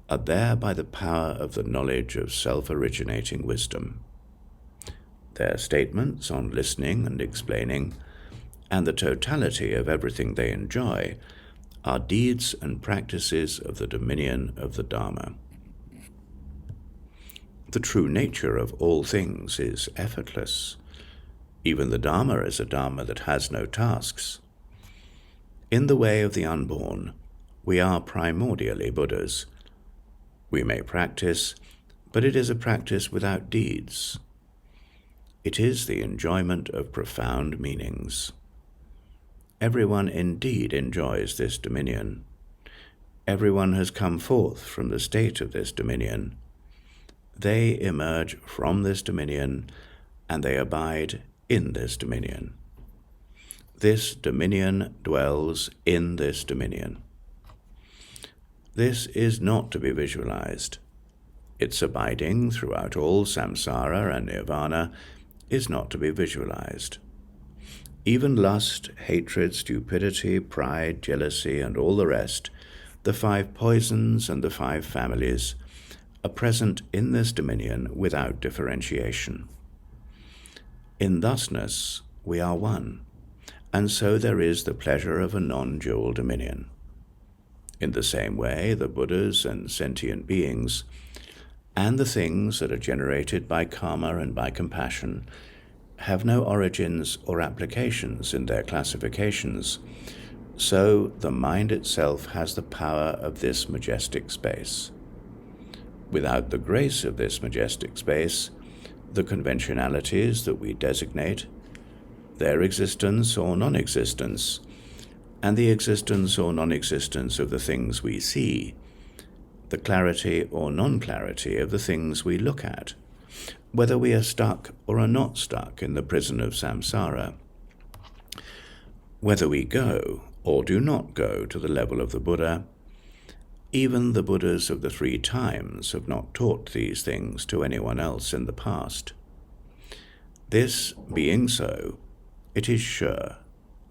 are there by the power of the knowledge of self-originating wisdom. Their statements on listening and explaining, and the totality of everything they enjoy, are deeds and practices of the dominion of the Dharma. The true nature of all things is effortless. Even the Dharma is a Dharma that has no tasks. In the way of the unborn, we are primordially Buddhas. We may practice, but it is a practice without deeds. It is the enjoyment of profound meanings. Everyone indeed enjoys this dominion. Everyone has come forth from the state of this dominion. They emerge from this dominion, and they abide in this dominion. This dominion dwells in this dominion. This is not to be visualized. Its abiding throughout all samsara and nirvana is not to be visualized. Even lust, hatred, stupidity, pride, jealousy, and all the rest the 5 poisons and the 5 families are present in this dominion without differentiation. In thusness we are one, and so there is the pleasure of a non-dual dominion. In the same way, the Buddhas and sentient beings, and the things that are generated by karma and by compassion, have no origins or applications in their classifications, so the mind itself has the power of this majestic space. Without the grace of this majestic space, the conventionalities that we designate, their existence or non-existence, and the existence or non-existence of the things we see, the clarity or non-clarity of the things we look at, whether we are stuck or are not stuck in the prison of samsara, whether we go or do not go to the level of the Buddha. Even the Buddhas of the 3 times have not taught these things to anyone else in the past. This being so, it is sure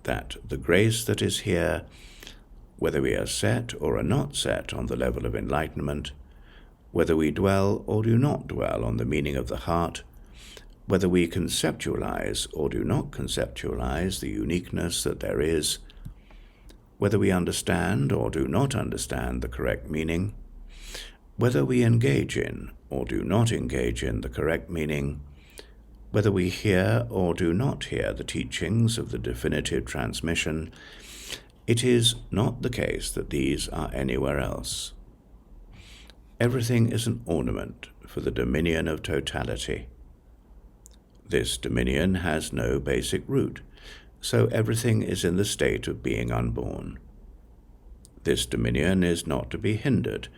that the grace that is here, whether we are set or are not set on the level of enlightenment, whether we dwell or do not dwell on the meaning of the heart, whether we conceptualize or do not conceptualize the uniqueness that there is, whether we understand or do not understand the correct meaning, whether we engage in or do not engage in the correct meaning, whether we hear or do not hear the teachings of the definitive transmission, it is not the case that these are anywhere else. Everything is an ornament for the dominion of totality. This dominion has no basic root, so everything is in the state of being unborn. This dominion is not to be hindered,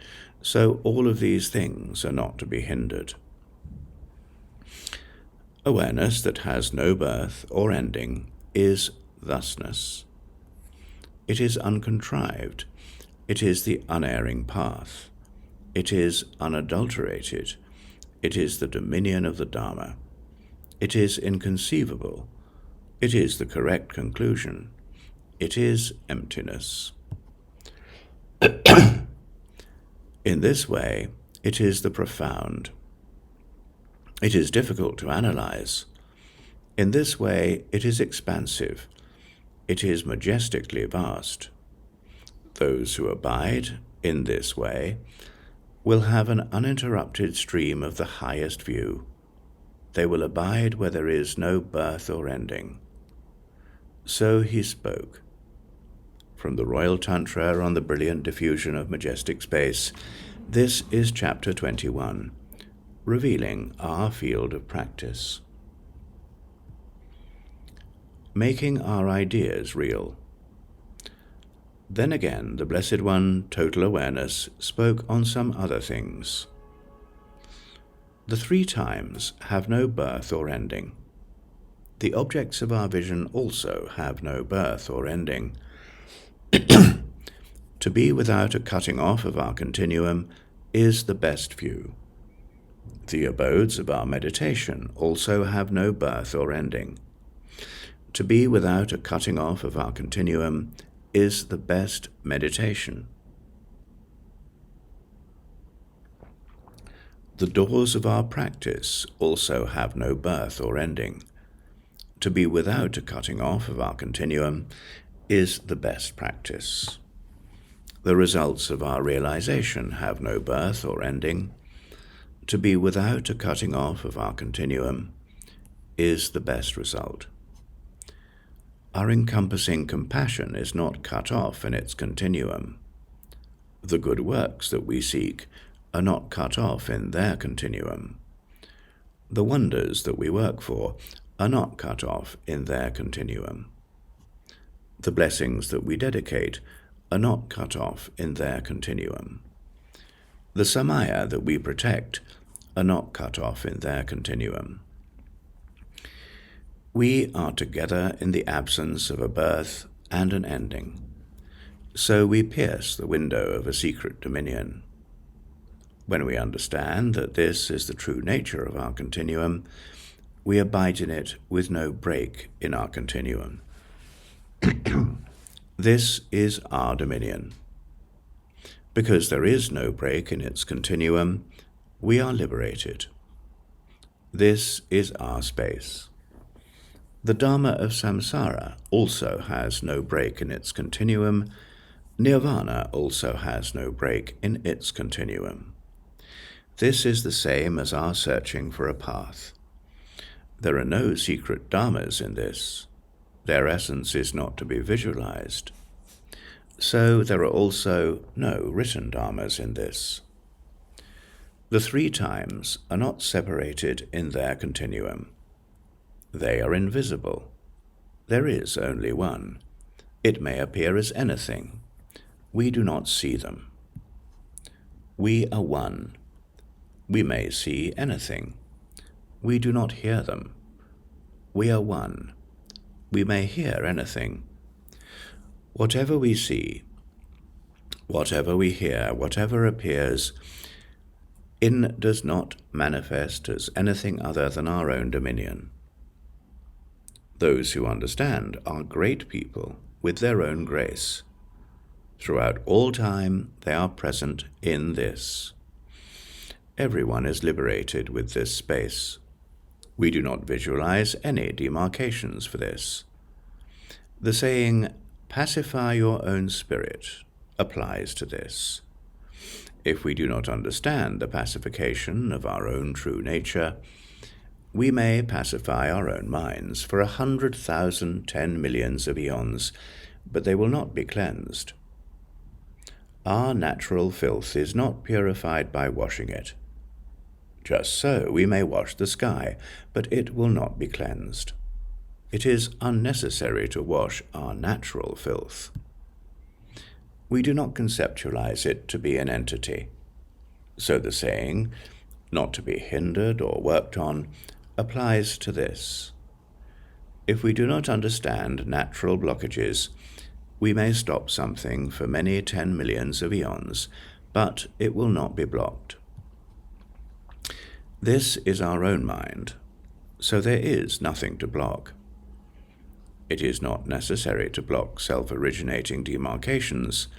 so all of these things are not to be hindered. Awareness that has no birth or ending is thusness. It is uncontrived. It is the unerring path. It is unadulterated. It is the dominion of the Dharma. It is inconceivable. It is the correct conclusion. It is emptiness. In this way, it is the profound. It is difficult to analyze. In this way, it is expansive. It is majestically vast. Those who abide in this way will have an uninterrupted stream of the highest view. They will abide where there is no birth or ending. So he spoke. From the Royal Tantra on the Brilliant Diffusion of Majestic Space, this is Chapter 21, revealing our field of practice. Making our ideas real. Then again, the Blessed One, Total Awareness, spoke on some other things. The 3 times have no birth or ending. The objects of our vision also have no birth or ending. To be without a cutting off of our continuum is the best view. The abodes of our meditation also have no birth or ending. To be without a cutting off of our continuum is the best meditation. The doors of our practice also have no birth or ending. To be without a cutting off of our continuum is the best practice. The results of our realization have no birth or ending. To be without a cutting off of our continuum is the best result. Our encompassing compassion is not cut off in its continuum. The good works that we seek are not cut off in their continuum. The wonders that we work for are not cut off in their continuum. The blessings that we dedicate are not cut off in their continuum. The samaya that we protect are not cut off in their continuum. We are together in the absence of a birth and an ending, so we pierce the window of a secret dominion. When we understand that this is the true nature of our continuum, we abide in it with no break in our continuum. This is our dominion. Because there is no break in its continuum, we are liberated. This is our space. The Dharma of samsara also has no break in its continuum. Nirvana also has no break in its continuum. This is the same as our searching for a path. There are no secret dharmas in this. Their essence is not to be visualized. So there are also no written dharmas in this. The three times are not separated in their continuum. They are invisible. There is only one. It may appear as anything. We do not see them. We are one. We may see anything. We do not hear them. We are one. We may hear anything. Whatever we see, whatever we hear, whatever appears in does not manifest as anything other than our own dominion. Those who understand are great people with their own grace. Throughout all time, they are present in this. Everyone is liberated with this space. We do not visualize any demarcations for this. The saying, "Pacify your own spirit," applies to this. If we do not understand the pacification of our own true nature, we may pacify our own minds for 100,000 10 millions of eons, but they will not be cleansed. Our natural filth is not purified by washing it. Just so we may wash the sky, but it will not be cleansed. It is unnecessary to wash our natural filth. We do not conceptualize it to be an entity. So the saying, "not to be hindered or worked on," applies to this. If we do not understand natural blockages, we may stop something for many 10 millions of eons, but it will not be blocked. This is our own mind, so there is nothing to block. It is not necessary to block self-originating demarcations.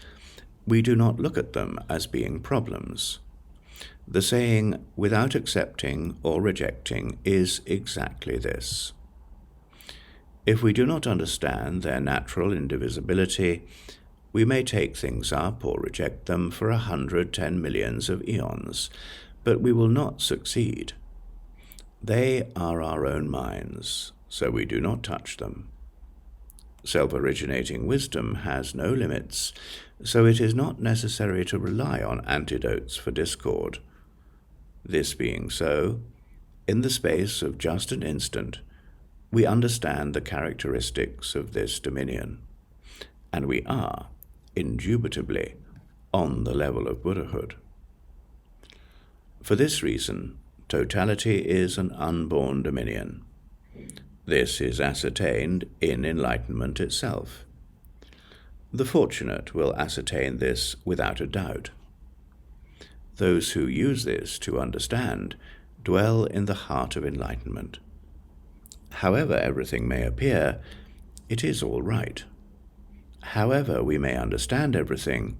We do not look at them as being problems. The saying, "without accepting or rejecting," is exactly this. If we do not understand their natural indivisibility, we may take things up or reject them for 110 millions of eons, but we will not succeed. They are our own minds, so we do not touch them. Self-originating wisdom has no limits, so it is not necessary to rely on antidotes for discord. This being so, in the space of just an instant, we understand the characteristics of this dominion, and we are, indubitably, on the level of Buddhahood. For this reason, totality is an unborn dominion. This is ascertained in enlightenment itself. The fortunate will ascertain this without a doubt. Those who use this to understand dwell in the heart of enlightenment. However everything may appear, it is all right. However we may understand everything,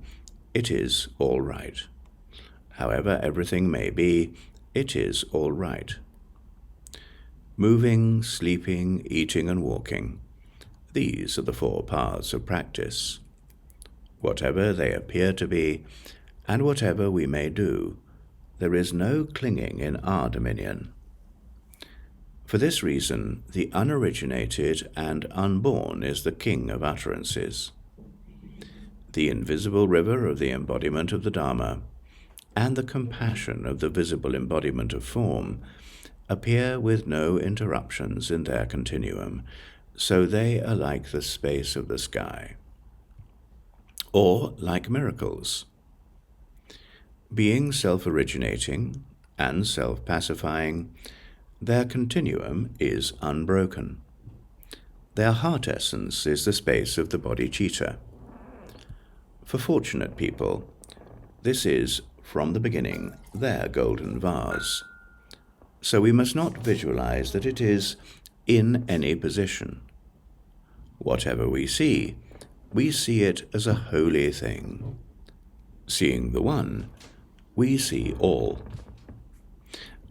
it is all right. However everything may be, it is all right. Moving, sleeping, eating, and walking, these are the four paths of practice. Whatever they appear to be, and whatever we may do, there is no clinging in our dominion. For this reason, the unoriginated and unborn is the king of utterances. The invisible river of the embodiment of the Dharma and the compassion of the visible embodiment of form appear with no interruptions in their continuum, so they are like the space of the sky, or like miracles. Being self-originating and self-pacifying, their continuum is unbroken. Their heart essence is the space of the bodhicitta. For fortunate people, this is, from the beginning, their golden vase. So we must not visualize that it is in any position. Whatever we see it as a holy thing. Seeing the one, we see all.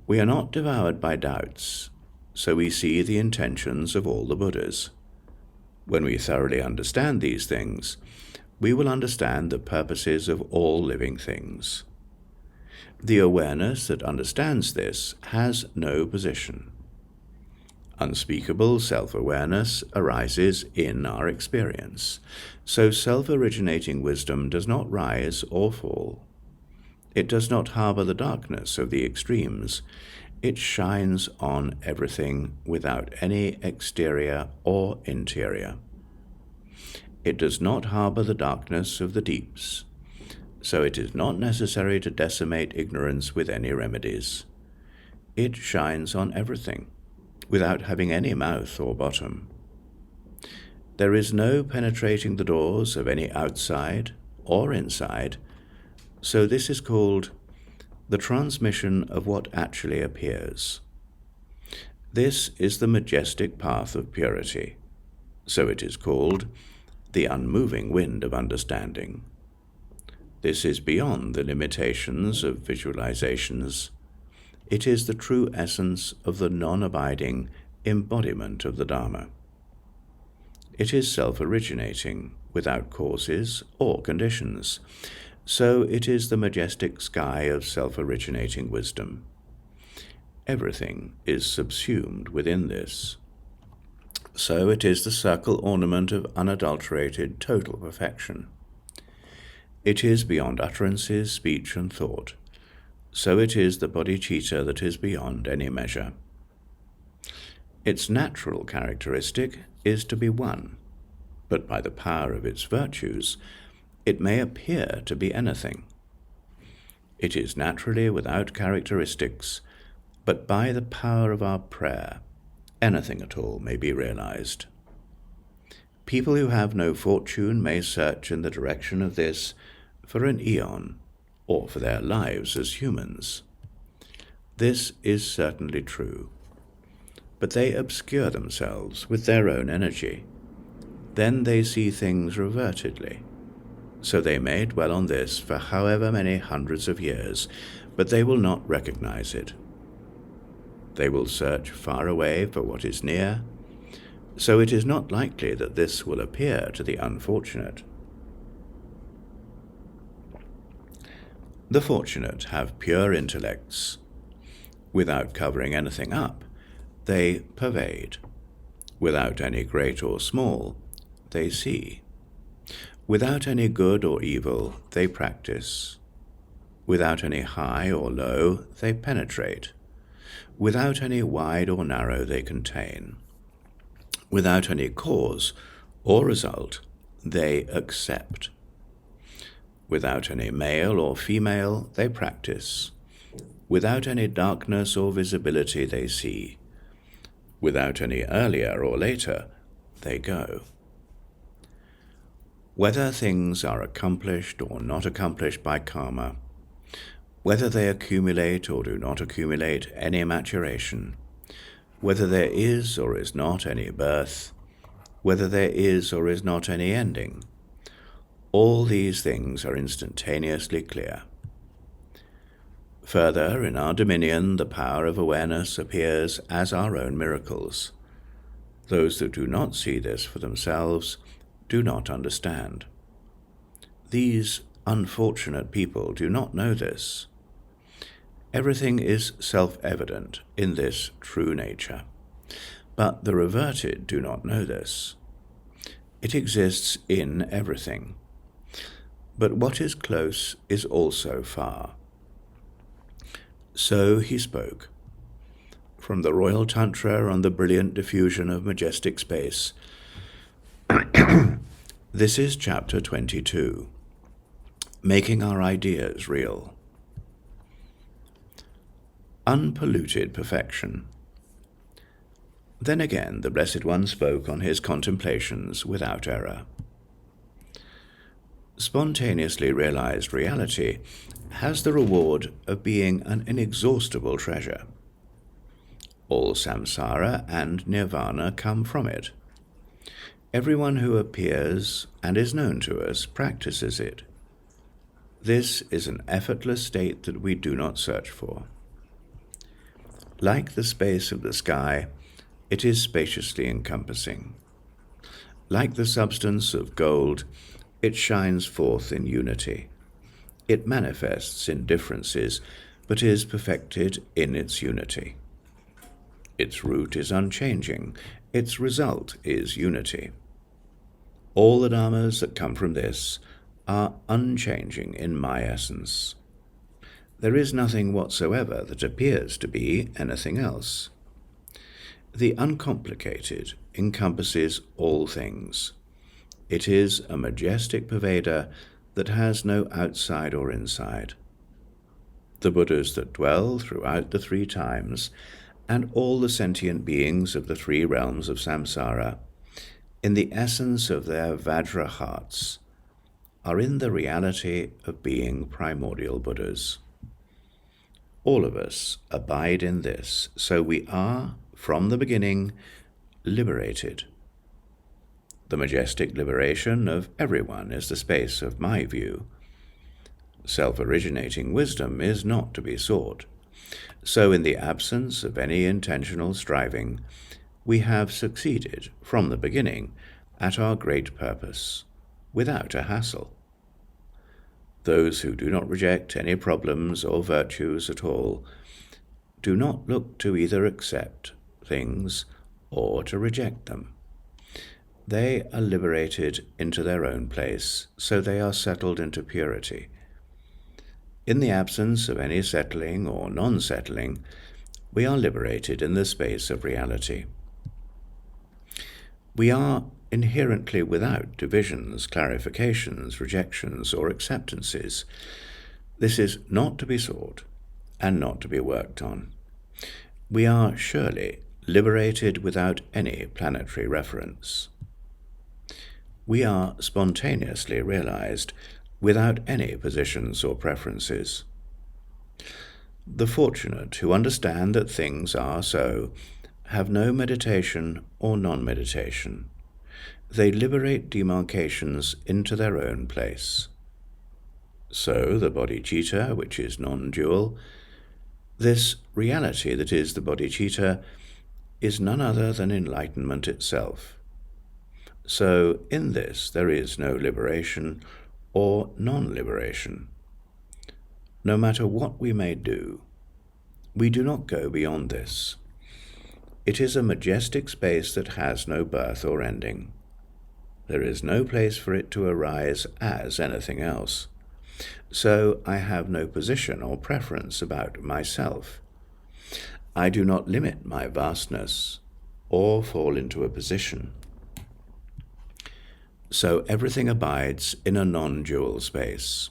We are not devoured by doubts, so we see the intentions of all the Buddhas. When we thoroughly understand these things, we will understand the purposes of all living things. The awareness that understands this has no position. Unspeakable self-awareness arises in our experience, so self-originating wisdom does not rise or fall. It does not harbor the darkness of the extremes. It shines on everything without any exterior or interior. It does not harbor the darkness of the deeps, so it is not necessary to decimate ignorance with any remedies. It shines on everything, without having any mouth or bottom. There is no penetrating the doors of any outside or inside, so this is called the transmission of what actually appears. This is the majestic path of purity, so it is called the unmoving wind of understanding. This is beyond the limitations of visualizations. It is the true essence of the non-abiding embodiment of the Dharma. It is self-originating, without causes or conditions, so it is the majestic sky of self-originating wisdom. Everything is subsumed within this. So it is the circle ornament of unadulterated total perfection. It is beyond utterances, speech, and thought. So it is the bodhicitta that is beyond any measure. Its natural characteristic is to be one, but by the power of its virtues, it may appear to be anything. It is naturally without characteristics, but by the power of our prayer, anything at all may be realized. People who have no fortune may search in the direction of this for an eon, or for their lives as humans. This is certainly true, but they obscure themselves with their own energy. Then they see things revertedly. So they may dwell on this for however many hundreds of years, but they will not recognize it. They will search far away for what is near, so it is not likely that this will appear to the unfortunate. The fortunate have pure intellects. Without covering anything up, they pervade. Without any great or small, they see. Without any good or evil, they practice. Without any high or low, they penetrate. Without any wide or narrow, they contain. Without any cause or result, they accept. Without any male or female, they practice. Without any darkness or visibility, they see. Without any earlier or later, they go. Whether things are accomplished or not accomplished by karma, whether they accumulate or do not accumulate any maturation, whether there is or is not any birth, whether there is or is not any ending, all these things are instantaneously clear. Further, in our dominion, the power of awareness appears as our own miracles. Those that do not see this for themselves do not understand. These unfortunate people do not know this. Everything is self-evident in this true nature, but the reverted do not know this. It exists in everything, but what is close is also far. So he spoke. From the Royal Tantra on the brilliant diffusion of majestic space. This is chapter 22, Making Our Ideas Real. Unpolluted perfection. Then again the Blessed One spoke on his contemplations without error. Spontaneously realized reality has the reward of being an inexhaustible treasure. All samsara and nirvana come from it. Everyone who appears and is known to us practices it. This is an effortless state that we do not search for. Like the space of the sky, it is spaciously encompassing. Like the substance of gold, it shines forth in unity. It manifests in differences, but is perfected in its unity. Its root is unchanging. Its result is unity. All the dharmas that come from this are unchanging in my essence. There is nothing whatsoever that appears to be anything else. The uncomplicated encompasses all things. It is a majestic pervader that has no outside or inside. The Buddhas that dwell throughout the three times, and all the sentient beings of the three realms of samsara, in the essence of their Vajra hearts, are in the reality of being primordial Buddhas. All of us abide in this, so we are, from the beginning, liberated. The majestic liberation of everyone is the space of my view. Self-originating wisdom is not to be sought. So in the absence of any intentional striving, we have succeeded from the beginning at our great purpose, without a hassle. Those who do not reject any problems or virtues at all do not look to either accept things or to reject them. They are liberated into their own place, so they are settled into purity. In the absence of any settling or non-settling, we are liberated in the space of reality. We are inherently without divisions, clarifications, rejections, or acceptances. This is not to be sought and not to be worked on. We are surely liberated without any planetary reference. We are spontaneously realized without any positions or preferences. The fortunate who understand that things are so have no meditation or non-meditation. They liberate demarcations into their own place. So the bodhicitta, which is non-dual, this reality that is the bodhicitta, is none other than enlightenment itself. So in this there is no liberation or non-liberation. No matter what we may do, we do not go beyond this. It is a majestic space that has no birth or ending. There is no place for it to arise as anything else. So I have no position or preference about myself. I do not limit my vastness or fall into a position. So everything abides in a non-dual space.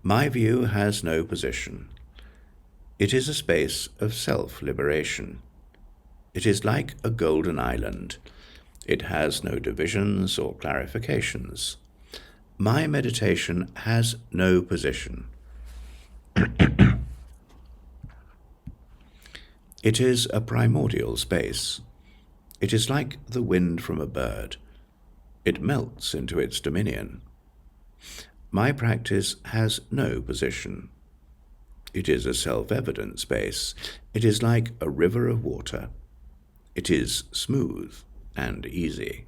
My view has no position. It is a space of self-liberation. It is like a golden island. It has no divisions or clarifications. My meditation has no position. It is a primordial space. It is like the wind from a bird. It melts into its dominion. My practice has no position. It is a self-evident space. It is like a river of water. It is smooth and easy.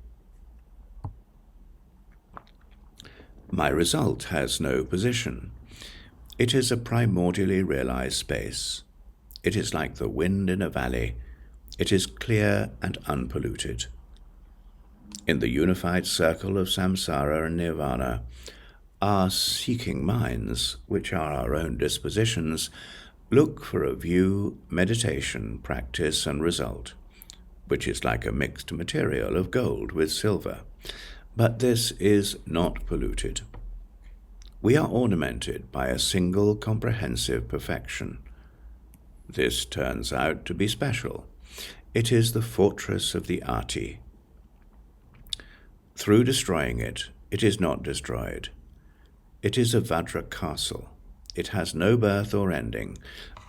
My result has no position. It is a primordially realized space. It is like the wind in a valley. It is clear and unpolluted. In the unified circle of samsara and nirvana, our seeking minds, which are our own dispositions, look for a view, meditation, practice, and result, which is like a mixed material of gold with silver. But this is not polluted. We are ornamented by a single comprehensive perfection. This turns out to be special. It is the fortress of the Ati. Through destroying it, it is not destroyed. It is a Vajra castle. It has no birth or ending,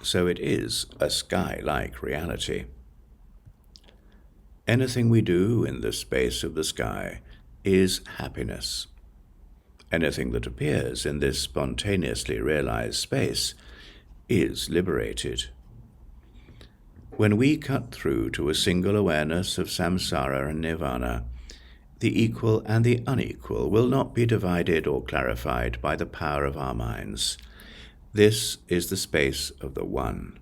so it is a sky-like reality. Anything we do in the space of the sky is happiness. Anything that appears in this spontaneously realized space is liberated. When we cut through to a single awareness of samsara and nirvana, the equal and the unequal will not be divided or clarified by the power of our minds. This is the space of the One.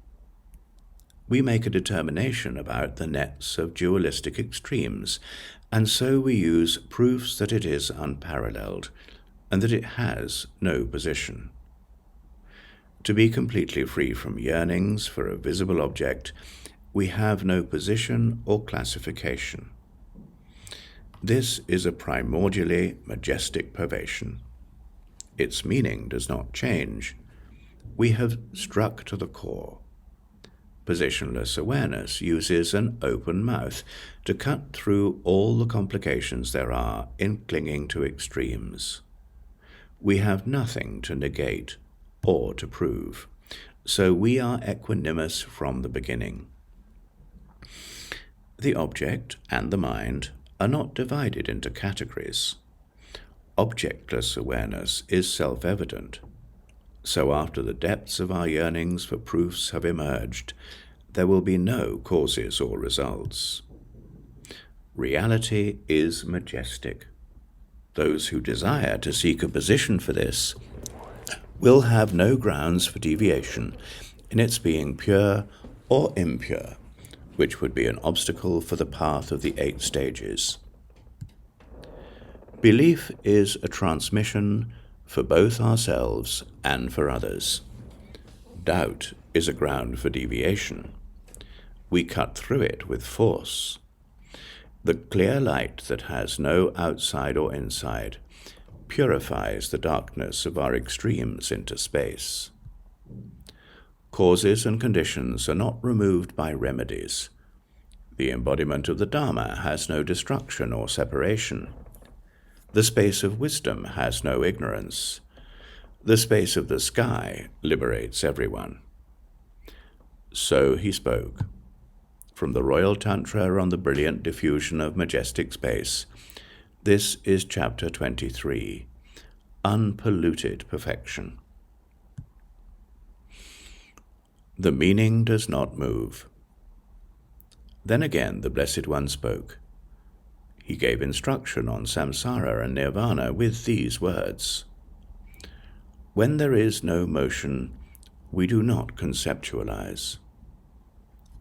We make a determination about the nets of dualistic extremes, and so we use proofs that it is unparalleled, and that it has no position. To be completely free from yearnings for a visible object, we have no position or classification. This is a primordially majestic pervation. Its meaning does not change. We have struck to the core. Positionless awareness uses an open mouth to cut through all the complications there are in clinging to extremes. We have nothing to negate or to prove, so we are equanimous from the beginning. The object and the mind are not divided into categories. Objectless awareness is self-evident. So after the depths of our yearnings for proofs have emerged, there will be no causes or results. Reality is majestic. Those who desire to seek a position for this will have no grounds for deviation in its being pure or impure, which would be an obstacle for the path of the 8 stages. Belief is a transmission for both ourselves and for others. Doubt is a ground for deviation. We cut through it with force. The clear light that has no outside or inside purifies the darkness of our extremes into space. Causes and conditions are not removed by remedies. The embodiment of the Dharma has no destruction or separation. The space of wisdom has no ignorance. The space of the sky liberates everyone. So he spoke. From the Royal Tantra on the brilliant diffusion of majestic space, this is chapter 23, Unpolluted Perfection. The meaning does not move. Then again the Blessed One spoke. He gave instruction on samsara and nirvana with these words. When there is no motion, we do not conceptualize.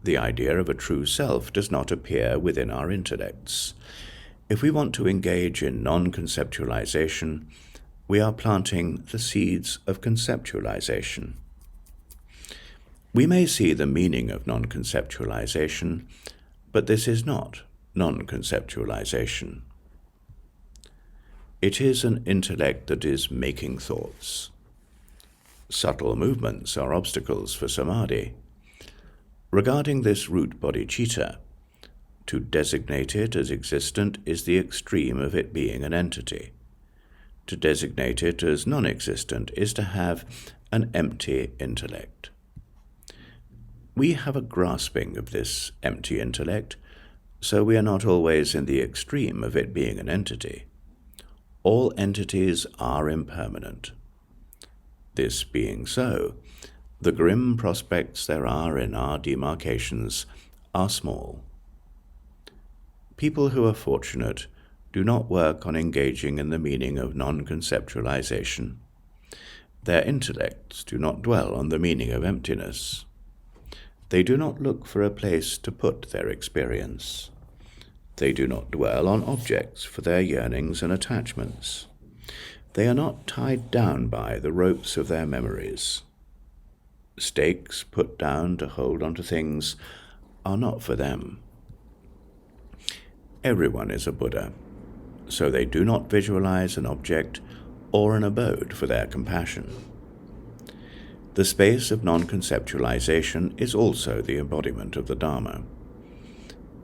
The idea of a true self does not appear within our intellects. If we want to engage in non-conceptualization, we are planting the seeds of conceptualization. We may see the meaning of non-conceptualization, but this is not non-conceptualization. It is an intellect that is making thoughts. Subtle movements are obstacles for samadhi. Regarding this root bodhicitta, to designate it as existent is the extreme of it being an entity. To designate it as non-existent is to have an empty intellect. We have a grasping of this empty intellect, so we are not always in the extreme of it being an entity. All entities are impermanent. This being so, the grim prospects there are in our demarcations are small. People who are fortunate do not work on engaging in the meaning of non-conceptualization. Their intellects do not dwell on the meaning of emptiness. They do not look for a place to put their experience. They do not dwell on objects for their yearnings and attachments. They are not tied down by the ropes of their memories. Stakes put down to hold onto things are not for them. Everyone is a Buddha, so they do not visualize an object or an abode for their compassion. The space of non-conceptualization is also the embodiment of the Dharma.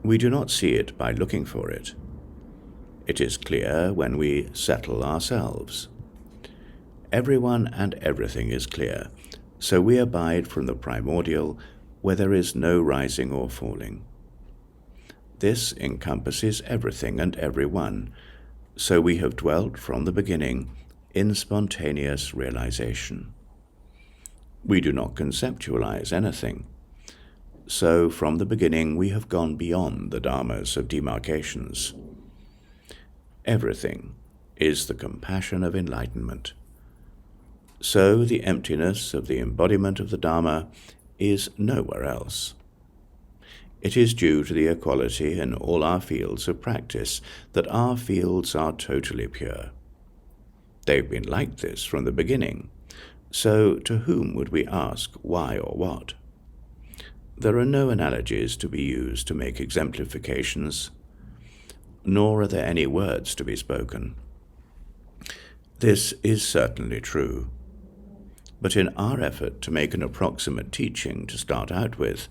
We do not see it by looking for it. It is clear when we settle ourselves. Everyone and everything is clear, so we abide from the primordial where there is no rising or falling. This encompasses everything and everyone, so we have dwelt from the beginning in spontaneous realization. We do not conceptualize anything. So from the beginning we have gone beyond the dharmas of demarcations. Everything is the compassion of enlightenment. So the emptiness of the embodiment of the Dharma is nowhere else. It is due to the equality in all our fields of practice that our fields are totally pure. They've been like this from the beginning, so to whom would we ask why or what? There are no analogies to be used to make exemplifications, nor are there any words to be spoken. This is certainly true. But in our effort to make an approximate teaching to start out with,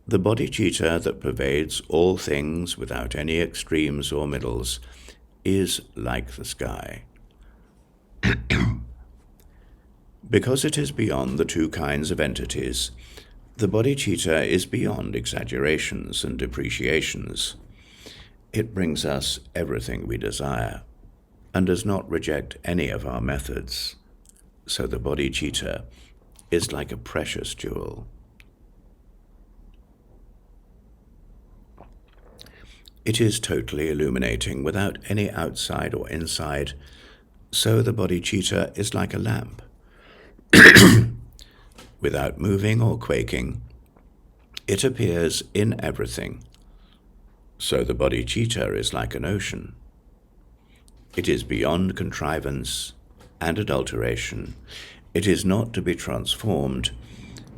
the bodhicitta that pervades all things without any extremes or middles is like the sky. Because it is beyond the two kinds of entities, the bodhicitta is beyond exaggerations and depreciations. It brings us everything we desire, and does not reject any of our methods. So the bodhicitta is like a precious jewel. It is totally illuminating without any outside or inside, so the bodhicitta is like a lamp. Without moving or quaking, it appears in everything. So the bodhicitta is like an ocean. It is beyond contrivance and adulteration. It is not to be transformed,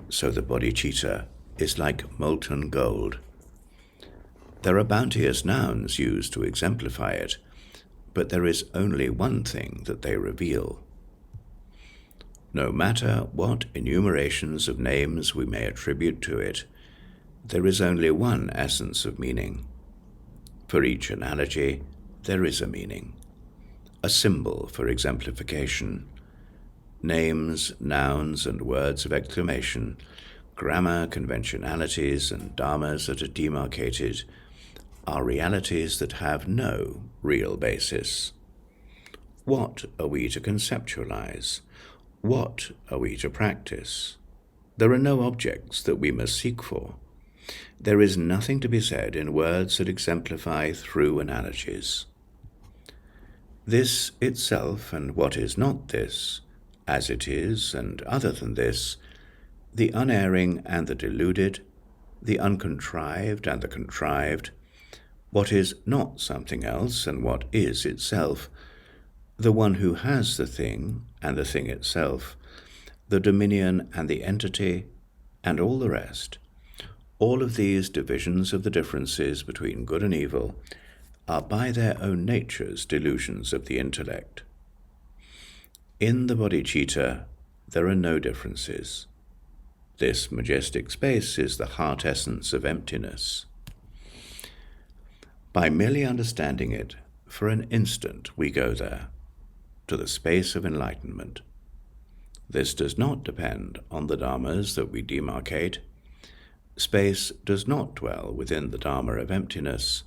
so the bodhicitta is like molten gold. There are bounteous nouns used to exemplify it, but there is only one thing that they reveal. No matter what enumerations of names we may attribute to it, there is only one essence of meaning. For each analogy, there is a meaning, a symbol for exemplification. Names, nouns, and words of exclamation, grammar, conventionalities, and dharmas that are demarcated, are realities that have no real basis. What are we to conceptualize? What are we to practice? There are no objects that we must seek for. There is nothing to be said in words that exemplify through analogies. This itself and what is not this, as it is and other than this, the unerring and the deluded, the uncontrived and the contrived, what is not something else and what is itself, the one who has the thing and the thing itself, the dominion and the entity, and all the rest, all of these divisions of the differences between good and evil are by their own natures delusions of the intellect. In the bodhicitta there are no differences. This majestic space is the heart essence of emptiness. By merely understanding it, for an instant we go there, to the space of enlightenment. This does not depend on the dharmas that we demarcate. Space does not dwell within the dharma of emptiness.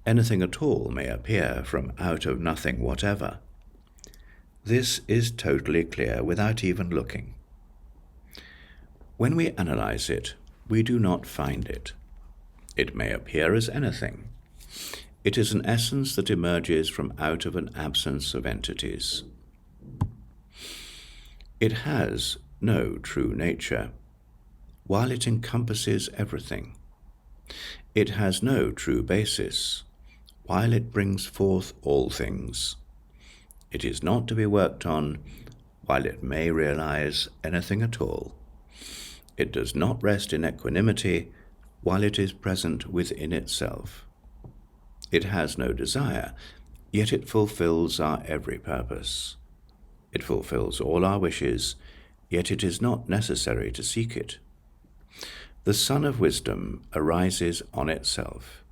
Anything at all may appear from out of nothing whatever. This is totally clear without even looking. When we analyze it, we do not find it. It may appear as anything. It is an essence that emerges from out of an absence of entities. It has no true nature, while it encompasses everything. It has no true basis, while it brings forth all things. It is not to be worked on, while it may realize anything at all. It does not rest in equanimity, while it is present within itself. It has no desire, yet it fulfills our every purpose. It fulfills all our wishes, yet it is not necessary to seek it. The Sun of Wisdom arises on itself.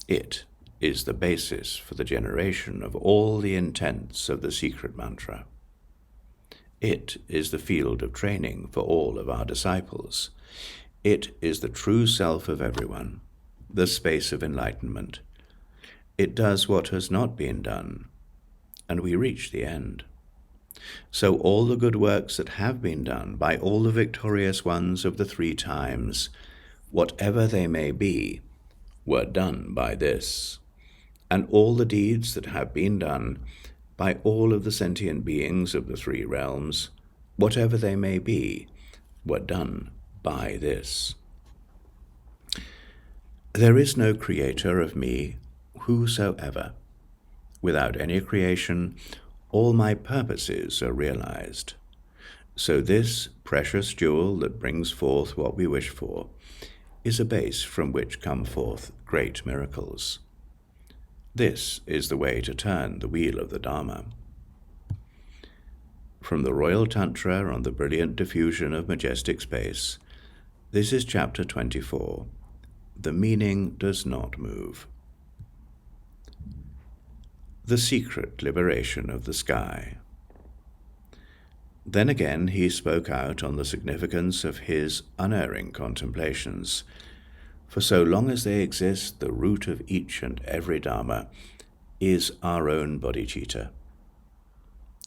It is the basis for the generation of all the intents of the secret mantra. It is the field of training for all of our disciples. It is the true self of everyone, the space of enlightenment. It does what has not been done. and we reach the end. So all the good works that have been done by all the victorious ones of the 3 times, whatever they may be, were done by this. And all the deeds that have been done by all of the sentient beings of the 3 realms, whatever they may be, were done by this. There is no creator of me whosoever. Without any creation, all my purposes are realized. So this precious jewel that brings forth what we wish for is a base from which come forth great miracles. This is the way to turn the wheel of the Dharma. From the Royal Tantra on the brilliant diffusion of majestic space, this is chapter 24. The meaning does not move. The secret liberation of the sky. Then again he spoke out on the significance of his unerring contemplations. For so long as they exist, the root of each and every Dharma is our own bodhicitta.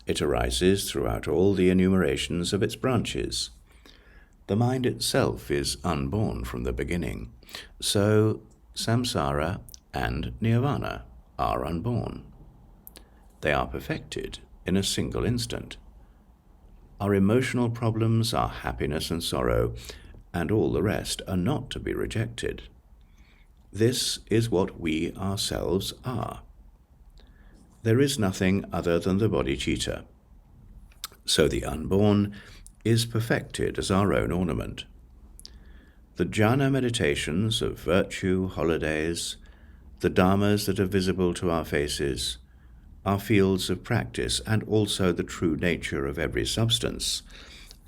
It arises throughout all the enumerations of its branches. The mind itself is unborn from the beginning, so samsara and nirvana are unborn. They are perfected in a single instant. Our emotional problems, our happiness and sorrow, and all the rest are not to be rejected. This is what we ourselves are. There is nothing other than the bodhicitta. So the unborn is perfected as our own ornament. The jhana meditations of virtue, holidays, the dharmas that are visible to our faces, our fields of practice, and also the true nature of every substance,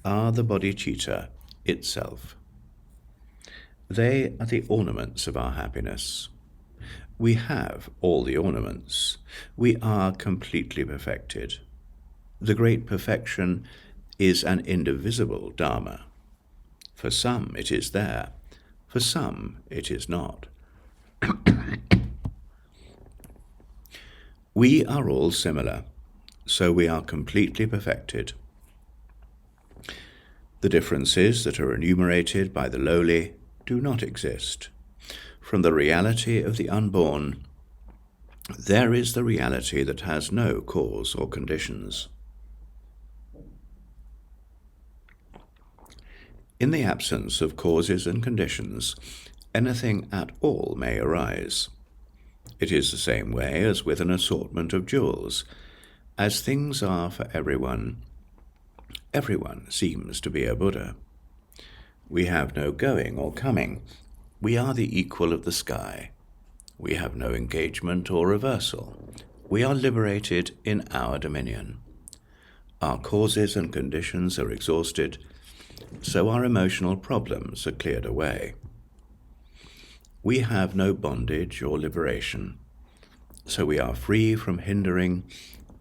are the bodhicitta itself. They are the ornaments of our happiness. We have all the ornaments. We are completely perfected. The great perfection is an indivisible Dharma. For some it is there, for some it is not. We are all similar, so we are completely perfected. The differences that are enumerated by the lowly do not exist. From the reality of the unborn, there is the reality that has no cause or conditions. In the absence of causes and conditions, anything at all may arise. It is the same way as with an assortment of jewels. As things are for everyone seems to be a Buddha. We have no going or coming. We are the equal of the sky. We have no engagement or reversal. We are liberated in our dominion. Our causes and conditions are exhausted, so our emotional problems are cleared away. We have no bondage or liberation, so we are free from hindering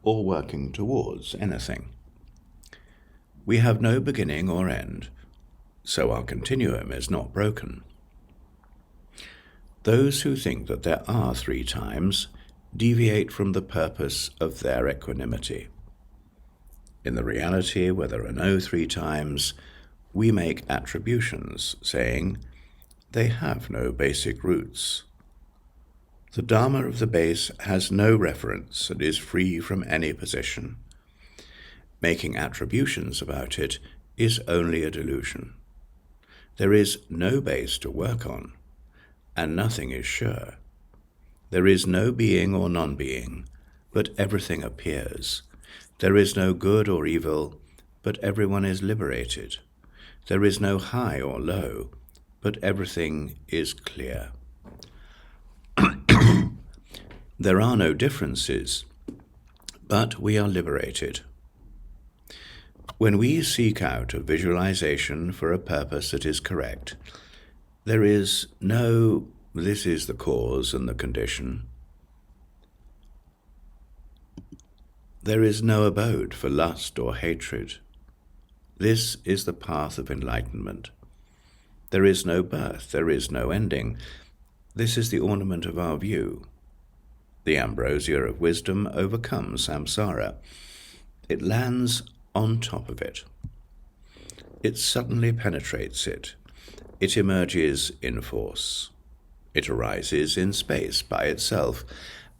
or working towards anything. We have no beginning or end, so our continuum is not broken. Those who think that there are 3 times deviate from the purpose of their equanimity. In the reality where there are no 3 times, we make attributions, saying, they have no basic roots. The Dharma of the base has no reference and is free from any position. Making attributions about it is only a delusion. There is no base to work on, and nothing is sure. There is no being or non-being, but everything appears. There is no good or evil, but everyone is liberated. There is no high or low, but everything is clear. There are no differences, but we are liberated. When we seek out a visualization for a purpose that is correct, there is no, this is the cause and the condition. There is no abode for lust or hatred. This is the path of enlightenment. There is no birth, there is no ending. This is the ornament of our view. The ambrosia of wisdom overcomes samsara. It lands on top of it. It suddenly penetrates it. It emerges in force. It arises in space by itself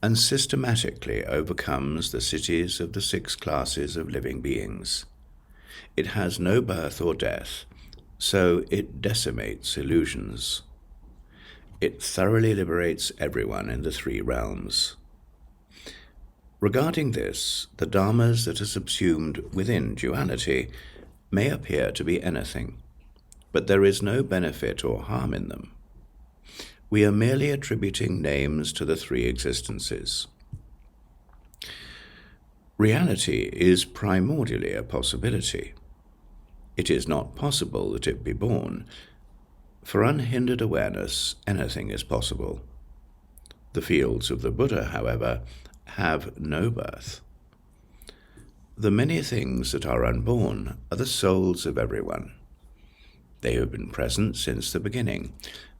and systematically overcomes the cities of the 6 classes of living beings. It has no birth or death, so it decimates illusions. It thoroughly liberates everyone in the 3 realms. Regarding this, the dharmas that are subsumed within duality may appear to be anything, but there is no benefit or harm in them. We are merely attributing names to the 3 existences. Reality is primordially a possibility. It is not possible that it be born. For unhindered awareness, anything is possible. The fields of the Buddha, however, have no birth. The many things that are unborn are the souls of everyone. They have been present since the beginning,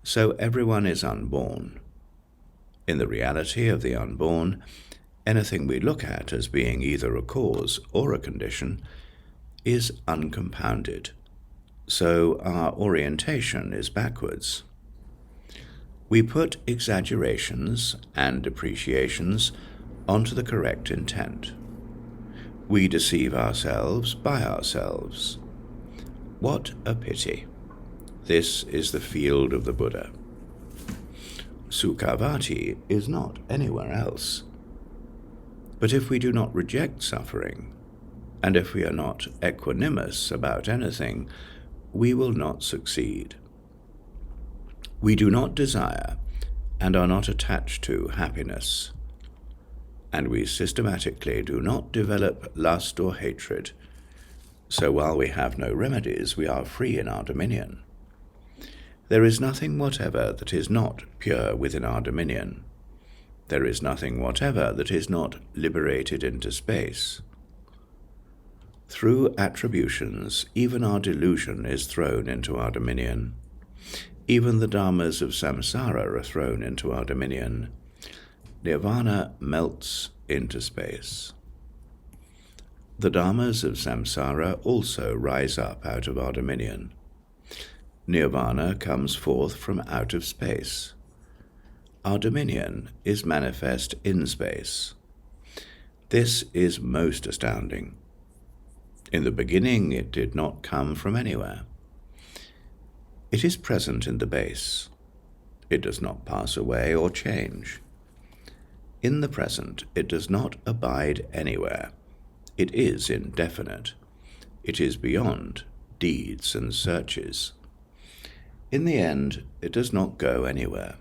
so everyone is unborn. In the reality of the unborn, anything we look at as being either a cause or a condition is uncompounded, so our orientation is backwards. We put exaggerations and depreciations onto the correct intent. We deceive ourselves by ourselves. What a pity! This is the field of the Buddha. Sukhavati is not anywhere else. But if we do not reject suffering, and if we are not equanimous about anything, we will not succeed. We do not desire and are not attached to happiness, and we systematically do not develop lust or hatred, so while we have no remedies, we are free in our dominion. There is nothing whatever that is not pure within our dominion. There is nothing whatever that is not liberated into space. Through attributions, even our delusion is thrown into our dominion. Even the dharmas of samsara are thrown into our dominion. Nirvana melts into space. The dharmas of samsara also rise up out of our dominion. Nirvana comes forth from out of space. Our dominion is manifest in space. This is most astounding. In the beginning it did not come from anywhere. It is present in the base. It does not pass away or change. In the present it does not abide anywhere. It is indefinite. It is beyond deeds and searches. In the end, it does not go anywhere.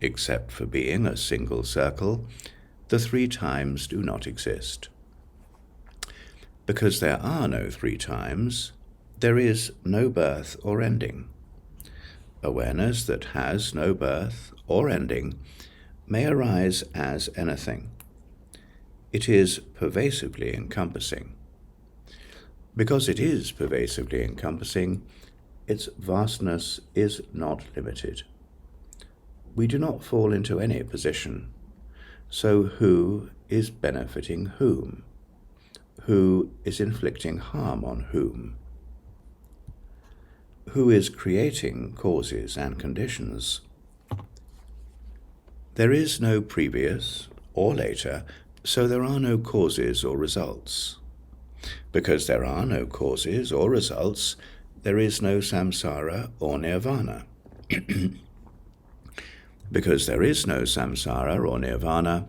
Except for being a single circle, the 3 times do not exist. Because there are no 3 times, there is no birth or ending. Awareness that has no birth or ending may arise as anything. It is pervasively encompassing. Because it is pervasively encompassing, its vastness is not limited. We do not fall into any position. So who is benefiting whom? Who is inflicting harm on whom? Who is creating causes and conditions? There is no previous or later, so there are no causes or results. Because there are no causes or results, there is no samsara or nirvana. Because there is no samsara or nirvana,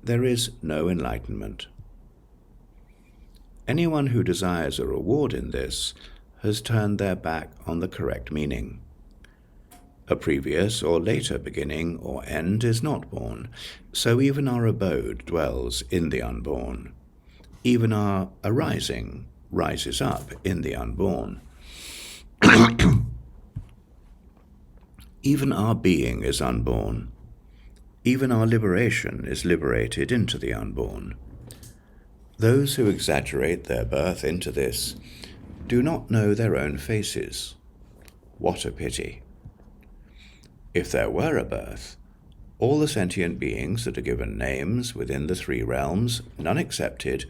there is no enlightenment. Anyone who desires a reward in this has turned their back on the correct meaning. A previous or later beginning or end is not born, so even our abode dwells in the unborn. Even our arising rises up in the unborn. Even our being is unborn. Even our liberation is liberated into the unborn. Those who exaggerate their birth into this do not know their own faces. What a pity! If there were a birth, All the sentient beings that are given names within the three realms, none excepted,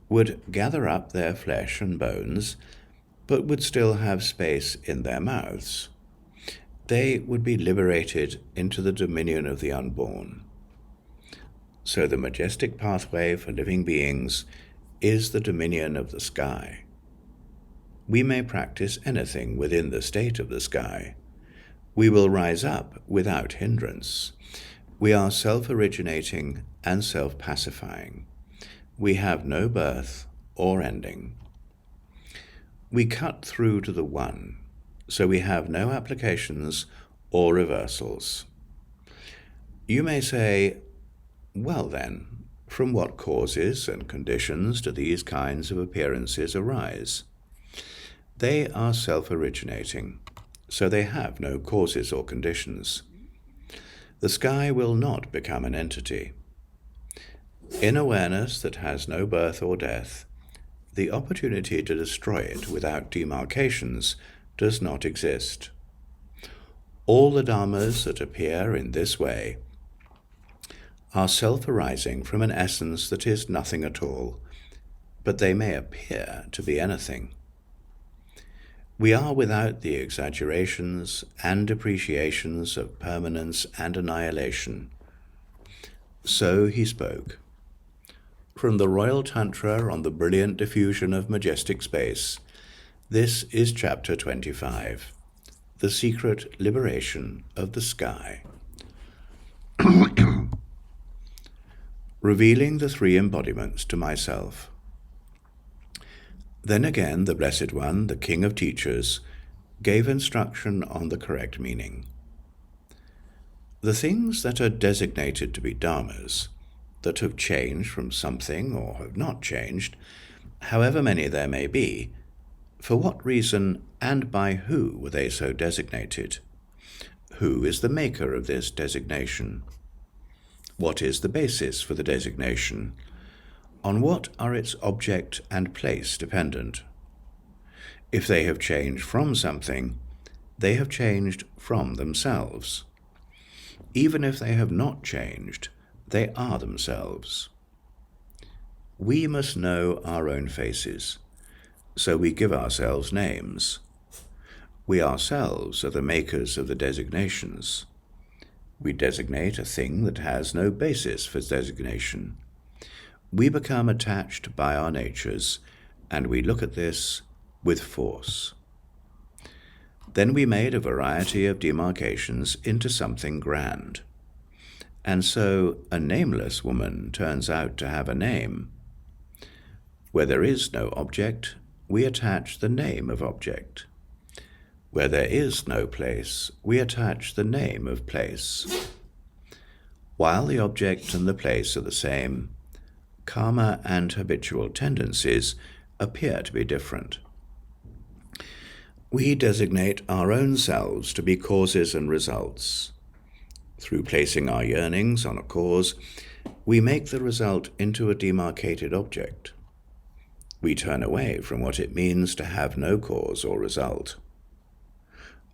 would gather up their flesh and bones, but would still have space in their mouths. They would be liberated into the dominion of the unborn. So the majestic pathway for living beings is the dominion of the sky. We may practice anything within the state of the sky. We will rise up without hindrance. We are self-originating and self-pacifying. We have no birth or ending. We cut through to the one, so we have no applications or reversals. You may say, well then, from what causes and conditions do these kinds of appearances arise? They are self-originating, so they have no causes or conditions. The sky will not become an entity. In awareness that has no birth or death, the opportunity to destroy it without demarcations does not exist. All the dharmas that appear in this way are self-arising from an essence that is nothing at all, but they may appear to be anything. We are without the exaggerations and depreciations of permanence and annihilation. So he spoke. From the Royal Tantra on the Brilliant Diffusion of Majestic Space, this is Chapter 25, The Secret Liberation of the Sky. Revealing the three embodiments to myself. Then again the Blessed One, the King of Teachers, gave instruction on the correct meaning. The things that are designated to be dharmas, that have changed from something or have not changed, however many there may be, for what reason and by who were they so designated? Who is the maker of this designation? What is the basis for the designation? On what are its object and place dependent? If they have changed from something, they have changed from themselves. Even if they have not changed, they are themselves. We must know our own faces, so we give ourselves names. We ourselves are the makers of the designations. We designate a thing that has no basis for designation. We become attached by our natures, and we look at this with force. Then we made a variety of demarcations into something grand. And so a nameless woman turns out to have a name. Where there is no object, we attach the name of object. Where there is no place, we attach the name of place. While the object and the place are the same, karma and habitual tendencies appear to be different. We designate our own selves to be causes and results. Through placing our yearnings on a cause, we make the result into a demarcated object. We turn away from what it means to have no cause or result.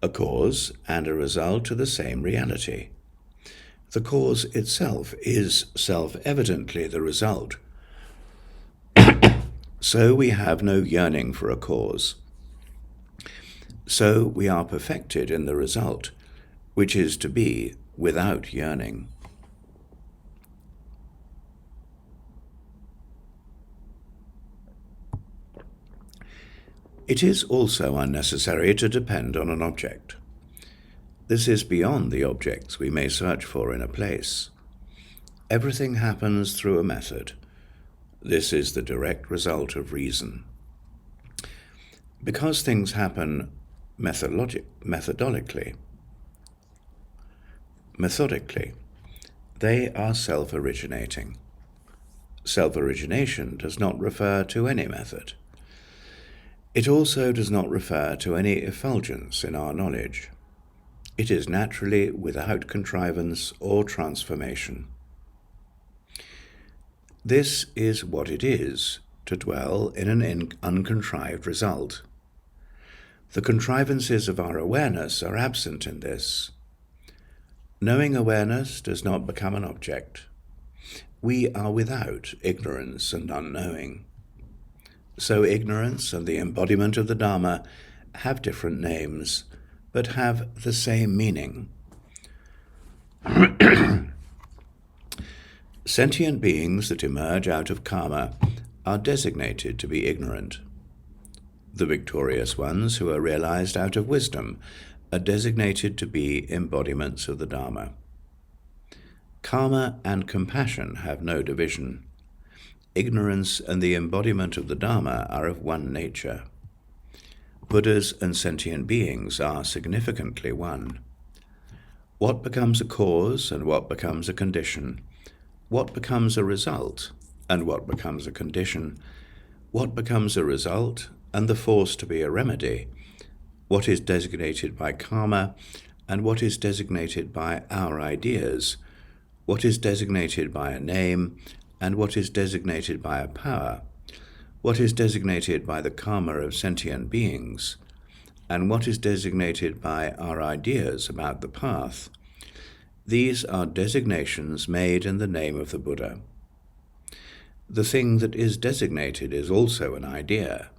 A cause and a result are the same reality. The cause itself is self-evidently the result. So we have no yearning for a cause. So we are perfected in the result, which is to be without yearning. It is also unnecessary to depend on an object. This is beyond the objects we may search for in a place. Everything happens through a method. This is the direct result of reason. Because things happen methodically, they are self-originating. Self-origination does not refer to any method. It also does not refer to any effulgence in our knowledge. It is naturally without contrivance or transformation. This is what it is to dwell in an uncontrived result. The contrivances of our awareness are absent in this. Knowing awareness does not become an object. We are without ignorance and unknowing. So ignorance and the embodiment of the Dharma have different names, but have the same meaning. Sentient beings that emerge out of karma are designated to be ignorant. The victorious ones who are realized out of wisdom are designated to be embodiments of the Dharma. Karma and compassion have no division. Ignorance and the embodiment of the Dharma are of one nature. Buddhas and sentient beings are significantly one. What becomes a cause and what becomes a condition? What becomes a result and what becomes a condition? What becomes a result and the force to be a remedy? What is designated by karma and what is designated by our ideas? What is designated by a name and what is designated by a power? What is designated by the karma of sentient beings? And what is designated by our ideas about the path? These are designations made in the name of the Buddha. The thing that is designated is also an idea.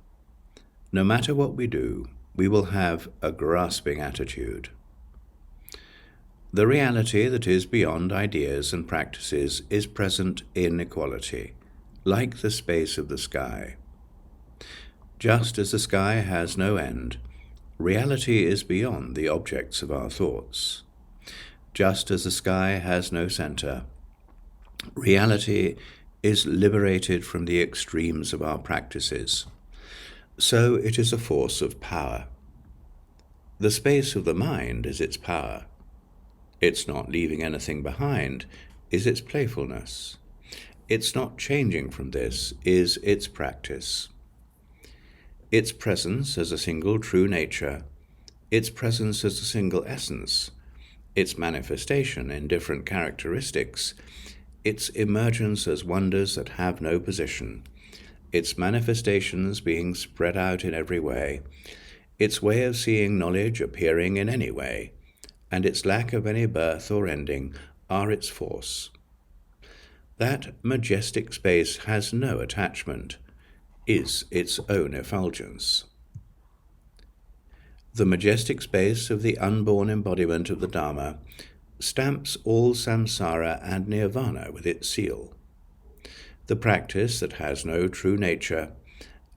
No matter what we do, we will have a grasping attitude. The reality that is beyond ideas and practices is present in equality, like the space of the sky. Just as the sky has no end, reality is beyond the objects of our thoughts. Just as the sky has no center, reality is liberated from the extremes of our practices. So it is a force of power. The space of the mind is its power. Its not leaving anything behind is its playfulness. Its not changing from this is its practice. Its presence as a single true nature, its presence as a single essence, its manifestation in different characteristics, its emergence as wonders that have no position, its manifestations being spread out in every way, its way of seeing knowledge appearing in any way, and its lack of any birth or ending are its force. That majestic space has no attachment, is its own effulgence. The majestic space of the unborn embodiment of the Dharma stamps all samsara and nirvana with its seal. The practice that has no true nature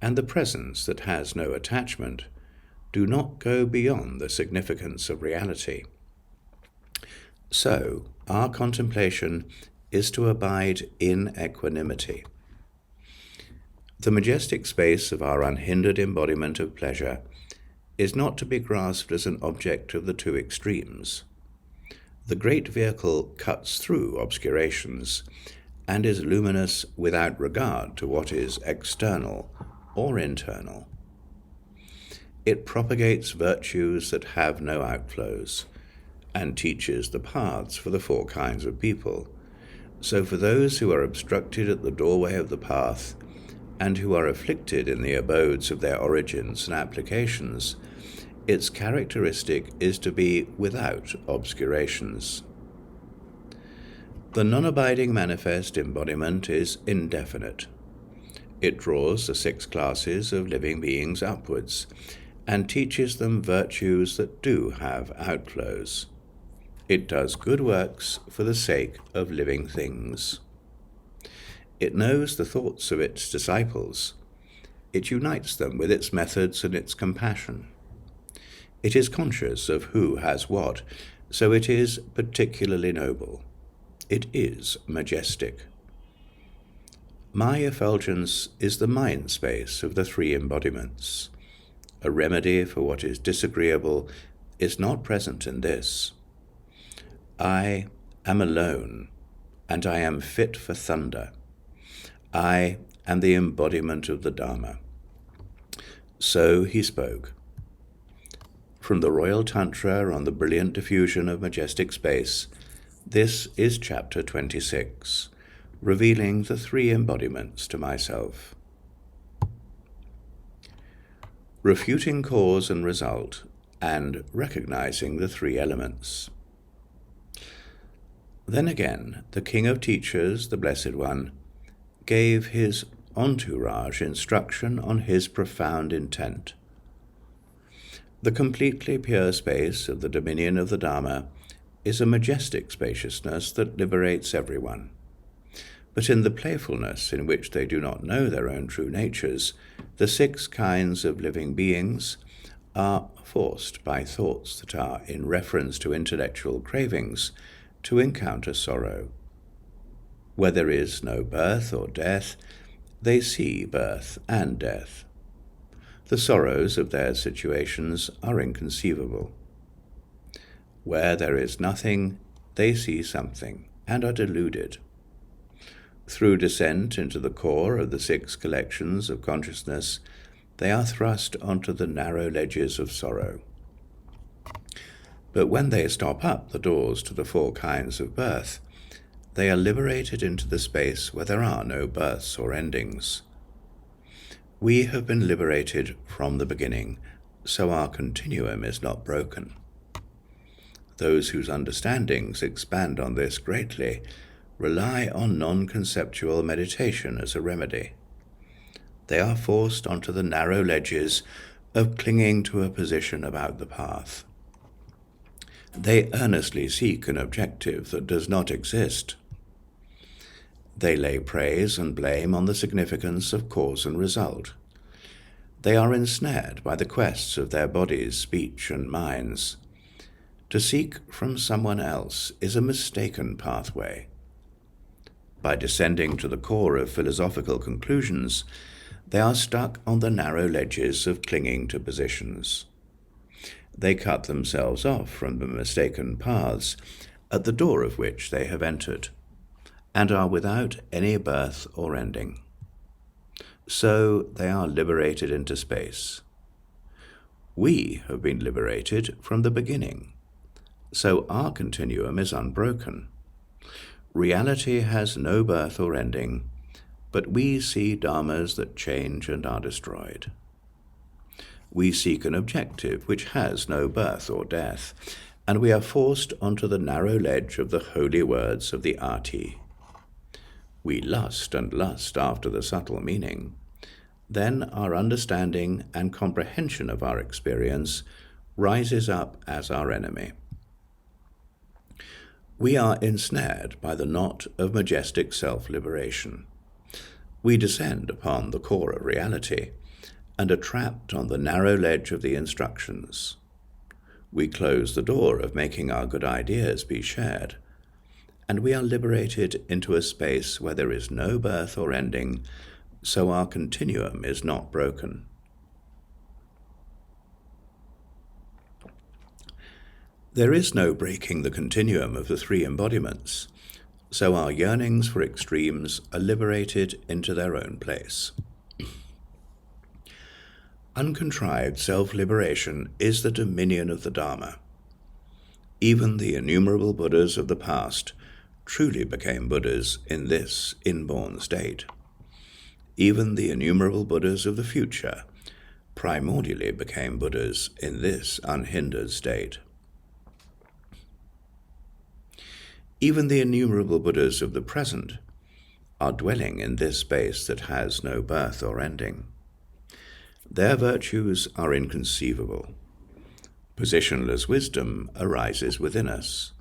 and the presence that has no attachment do not go beyond the significance of reality. So, our contemplation is to abide in equanimity. The majestic space of our unhindered embodiment of pleasure is not to be grasped as an object of the two extremes. The great vehicle cuts through obscurations and is luminous without regard to what is external or internal. It propagates virtues that have no outflows, and teaches the paths for the four kinds of people. So for those who are obstructed at the doorway of the path, and who are afflicted in the abodes of their origins and applications, its characteristic is to be without obscurations. The non-abiding manifest embodiment is indefinite. It draws the 6 classes of living beings upwards, and teaches them virtues that do have outflows. It does good works for the sake of living things. It knows the thoughts of its disciples. It unites them with its methods and its compassion. It is conscious of who has what, so it is particularly noble. It is majestic. My effulgence is the mind space of the 3 embodiments. A remedy for what is disagreeable is not present in this. I am alone, and I am fit for thunder. I am the embodiment of the Dharma. So he spoke. From the Royal Tantra on the Brilliant Diffusion of Majestic Space, this is Chapter 26, revealing the 3 embodiments to myself. Refuting cause and result, and recognizing the 3 elements. Then again, the King of Teachers, the Blessed One, gave his entourage instruction on his profound intent. The completely pure space of the dominion of the Dharma is a majestic spaciousness that liberates everyone. But in the playfulness in which they do not know their own true natures, the 6 kinds of living beings are forced by thoughts that are in reference to intellectual cravings to encounter sorrow. Where there is no birth or death, they see birth and death. The sorrows of their situations are inconceivable. Where there is nothing, they see something, and are deluded. Through descent into the core of the 6 collections of consciousness, they are thrust onto the narrow ledges of sorrow. But when they stop up the doors to the 4 kinds of birth, they are liberated into the space where there are no births or endings. We have been liberated from the beginning, so our continuum is not broken. Those whose understandings expand on this greatly rely on non-conceptual meditation as a remedy. They are forced onto the narrow ledges of clinging to a position about the path. They earnestly seek an objective that does not exist. They lay praise and blame on the significance of cause and result. They are ensnared by the quests of their bodies, speech, and minds. To seek from someone else is a mistaken pathway. By descending to the core of philosophical conclusions, they are stuck on the narrow ledges of clinging to positions. They cut themselves off from the mistaken paths, at the door of which they have entered, and are without any birth or ending. So they are liberated into space. We have been liberated from the beginning, so our continuum is unbroken. Reality has no birth or ending, but we see dharmas that change and are destroyed. We seek an objective which has no birth or death, and we are forced onto the narrow ledge of the holy words of the Ati. We lust and lust after the subtle meaning. Then our understanding and comprehension of our experience rises up as our enemy. We are ensnared by the knot of majestic self-liberation. We descend upon the core of reality and are trapped on the narrow ledge of the instructions. We close the door of making our good ideas be shared, and we are liberated into a space where there is no birth or ending, so our continuum is not broken. There is no breaking the continuum of the 3 embodiments, so our yearnings for extremes are liberated into their own place. Uncontrived self-liberation is the dominion of the Dharma. Even the innumerable Buddhas of the past truly became Buddhas in this inborn state. Even the innumerable Buddhas of the future primordially became Buddhas in this unhindered state. Even the innumerable Buddhas of the present are dwelling in this space that has no birth or ending. Their virtues are inconceivable. Positionless wisdom arises within us.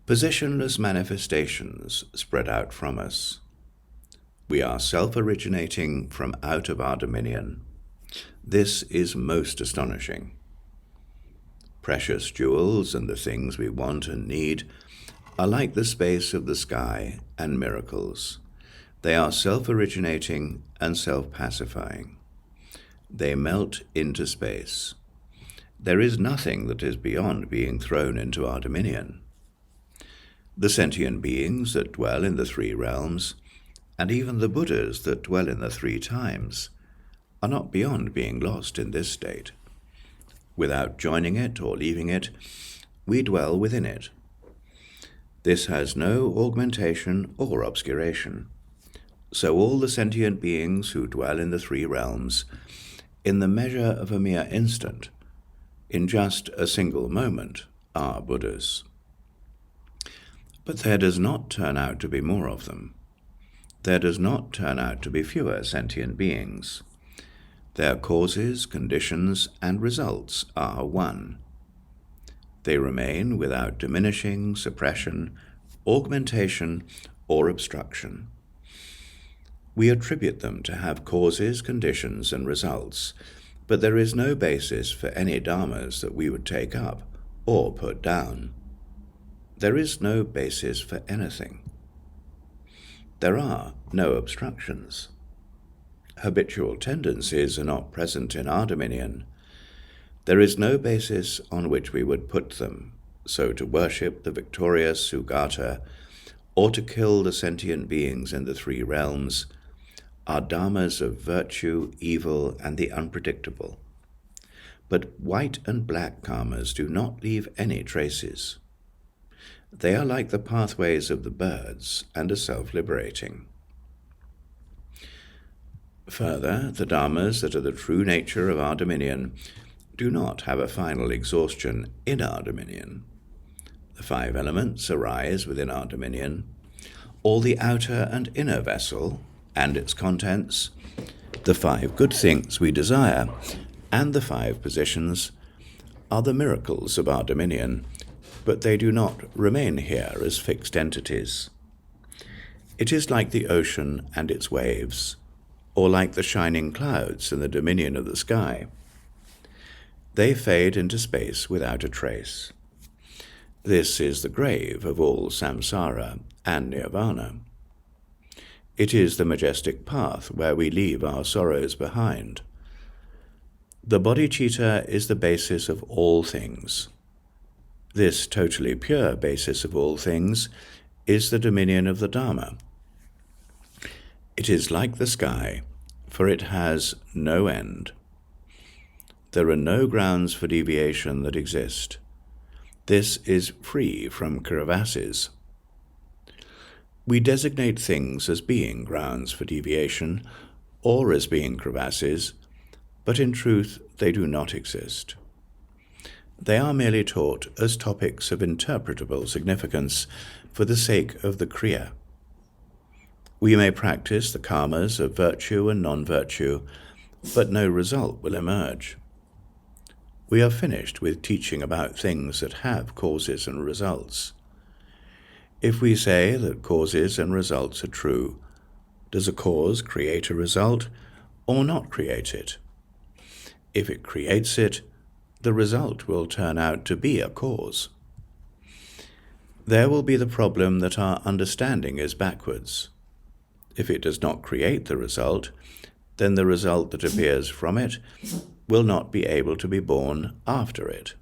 Positionless manifestations spread out from us. We are self-originating from out of our dominion. This is most astonishing. Precious jewels and the things we want and need are like the space of the sky and miracles. They are self-originating and self-pacifying. They melt into space. There is nothing that is beyond being thrown into our dominion. The sentient beings that dwell in the 3 realms, and even the Buddhas that dwell in the 3 times, are not beyond being lost in this state. Without joining it or leaving it, we dwell within it. This has no augmentation or obscuration. So all the sentient beings who dwell in the 3 realms, in the measure of a mere instant, in just a single moment, are Buddhas. But there does not turn out to be more of them. There does not turn out to be fewer sentient beings. Their causes, conditions, and results are one. They remain without diminishing, suppression, augmentation, or obstruction. We attribute them to have causes, conditions, and results, but there is no basis for any dharmas that we would take up or put down. There is no basis for anything. There are no obstructions. Habitual tendencies are not present in our dominion. There is no basis on which we would put them, so to worship the victorious Sugata, or to kill the sentient beings in the three realms, are dharmas of virtue, evil, and the unpredictable. But white and black karmas do not leave any traces. They are like the pathways of the birds and are self-liberating. Further, the dharmas that are the true nature of our dominion do not have a final exhaustion in our dominion. The 5 elements arise within our dominion. All the outer and inner vessel and its contents, the 5 good things we desire, and the 5 positions are the miracles of our dominion, but they do not remain here as fixed entities. It is like the ocean and its waves, or like the shining clouds in the dominion of the sky. They fade into space without a trace. This is the grave of all samsara and nirvana. It is the majestic path where we leave our sorrows behind. The bodhicitta is the basis of all things. This totally pure basis of all things is the dominion of the Dharma. It is like the sky, for it has no end. There are no grounds for deviation that exist. This is free from crevasses. We designate things as being grounds for deviation or as being crevasses, but in truth they do not exist. They are merely taught as topics of interpretable significance for the sake of the kriya. We may practice the karmas of virtue and non-virtue, but no result will emerge. We are finished with teaching about things that have causes and results. If we say that causes and results are true, does a cause create a result or not create it? If it creates it, the result will turn out to be a cause. There will be the problem that our understanding is backwards. If it does not create the result, then the result that appears from it will not be able to be born after it.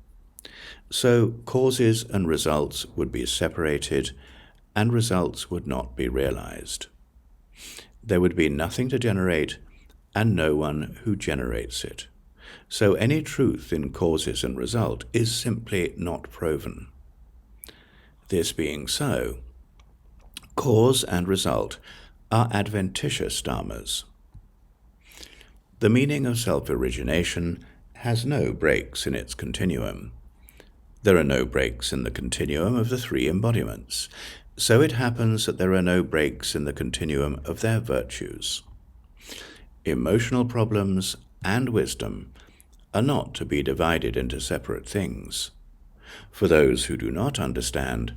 So causes and results would be separated, and results would not be realized. There would be nothing to generate, and no one who generates it. So any truth in causes and result is simply not proven. This being so, cause and result are adventitious dharmas. The meaning of self-origination has no breaks in its continuum. There are no breaks in the continuum of the 3 embodiments, so it happens that there are no breaks in the continuum of their virtues. Emotional problems and wisdom are not to be divided into separate things. For those who do not understand,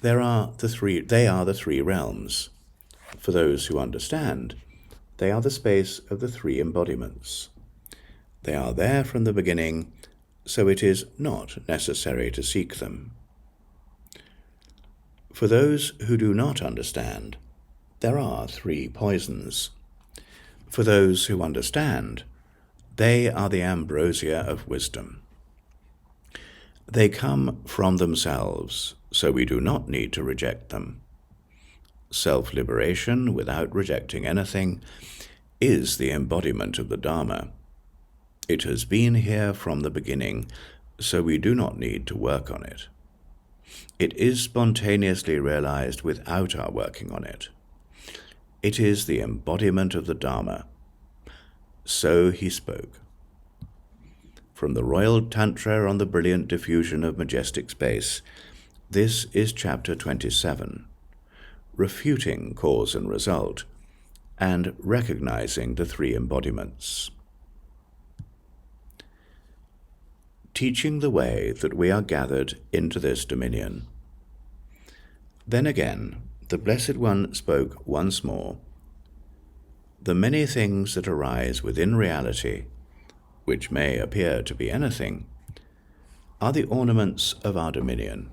they are the 3 realms. For those who understand, they are the space of the 3 embodiments. They are there from the beginning, so it is not necessary to seek them. For those who do not understand, there are 3 poisons. For those who understand, they are the ambrosia of wisdom. They come from themselves, so we do not need to reject them. Self-liberation, without rejecting anything, is the embodiment of the Dharma. It has been here from the beginning, so we do not need to work on it. It is spontaneously realized without our working on it. It is the embodiment of the Dharma. So he spoke. From the Royal Tantra on the Brilliant Diffusion of Majestic Space, This is chapter 27, refuting cause and result, and recognizing the three embodiments. Teaching the way that we are gathered into this dominion. Then again, the Blessed One spoke once more. The many things that arise within reality, which may appear to be anything, are the ornaments of our dominion.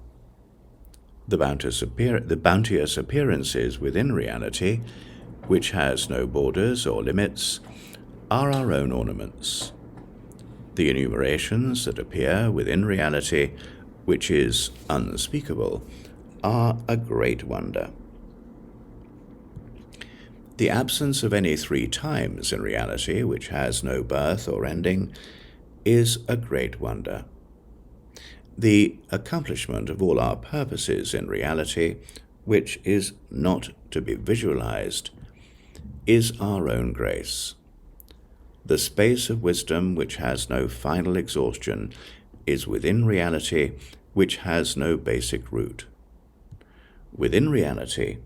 The bounteous appearances within reality, which has no borders or limits, are our own ornaments. The enumerations that appear within reality, which is unspeakable, are a great wonder. The absence of any three times in reality, which has no birth or ending, is a great wonder. The accomplishment of all our purposes in reality, which is not to be visualized, is our own grace. The space of wisdom which has no final exhaustion is within reality which has no basic root. Within reality,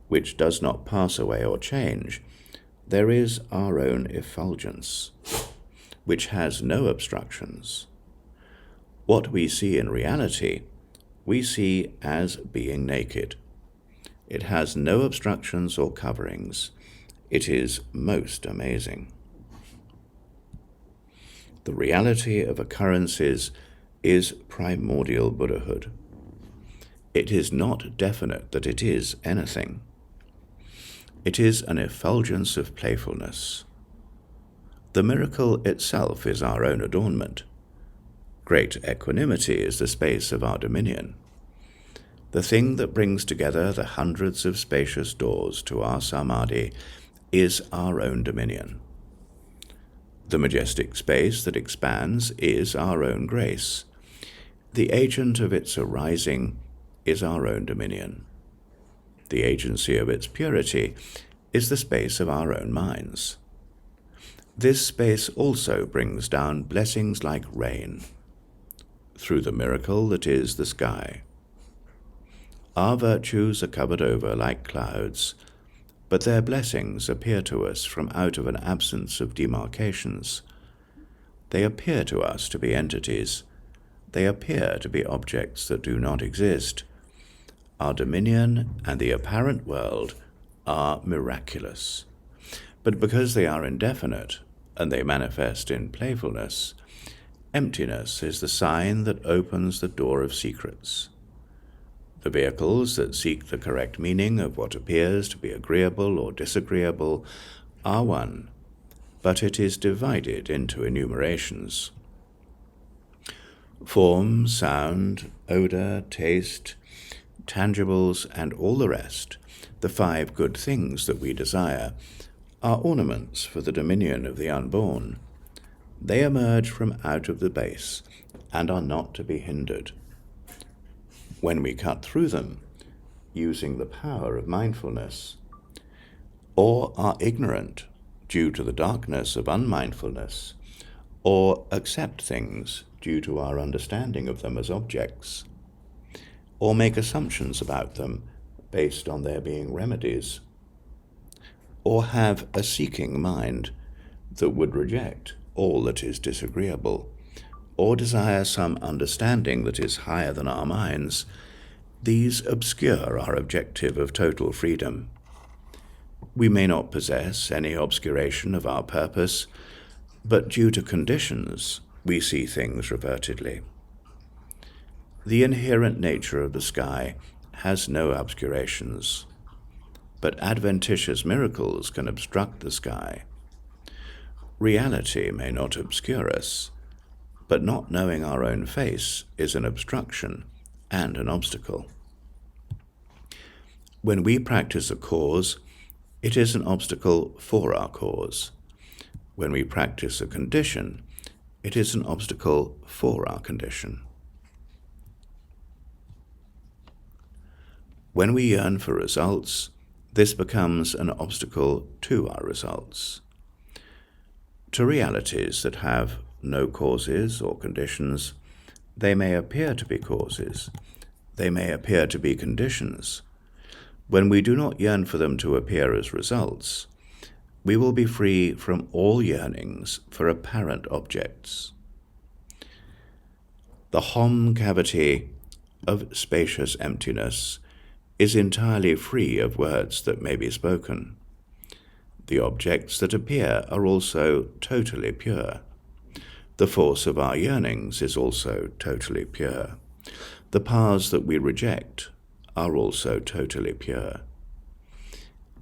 which does not pass away or change, there is our own effulgence, which has no obstructions. What we see in reality, we see as being naked. It has no obstructions or coverings. It is most amazing. The reality of occurrences is primordial Buddhahood. It is not definite that it is anything. It is an effulgence of playfulness. The miracle itself is our own adornment. Great equanimity is the space of our dominion. The thing that brings together the hundreds of spacious doors to our samadhi is our own dominion. The majestic space that expands is our own grace. The agent of its arising is our own dominion. The agency of its purity is the space of our own minds. This space also brings down blessings like rain, through the miracle that is the sky. Our virtues are covered over like clouds, but their blessings appear to us from out of an absence of demarcations. They appear to us to be entities. They appear to be objects that do not exist. Our dominion and the apparent world are miraculous. But because they are indefinite, and they manifest in playfulness, emptiness is the sign that opens the door of secrets. The vehicles that seek the correct meaning of what appears to be agreeable or disagreeable are one, but it is divided into enumerations. Form, sound, odor, taste, tangibles, and all the rest, the five good things that we desire, are ornaments for the dominion of the unborn. They emerge from out of the base and are not to be hindered. When we cut through them, using the power of mindfulness, or are ignorant due to the darkness of unmindfulness, or accept things due to our understanding of them as objects, or make assumptions about them based on their being remedies, or have a seeking mind that would reject all that is disagreeable, or desire some understanding that is higher than our minds, these obscure our objective of total freedom. We may not possess any obscuration of our purpose, but due to conditions, we see things revertedly. The inherent nature of the sky has no obscurations, but adventitious miracles can obstruct the sky. Reality may not obscure us, but not knowing our own face is an obstruction and an obstacle. When we practice a cause, it is an obstacle for our cause. When we practice a condition, it is an obstacle for our condition. When we yearn for results, this becomes an obstacle to our results. To realities that have no causes or conditions, they may appear to be causes, they may appear to be conditions. When we do not yearn for them to appear as results, we will be free from all yearnings for apparent objects. The hom cavity of spacious emptiness is entirely free of words that may be spoken. The objects that appear are also totally pure. The force of our yearnings is also totally pure. The paths that we reject are also totally pure.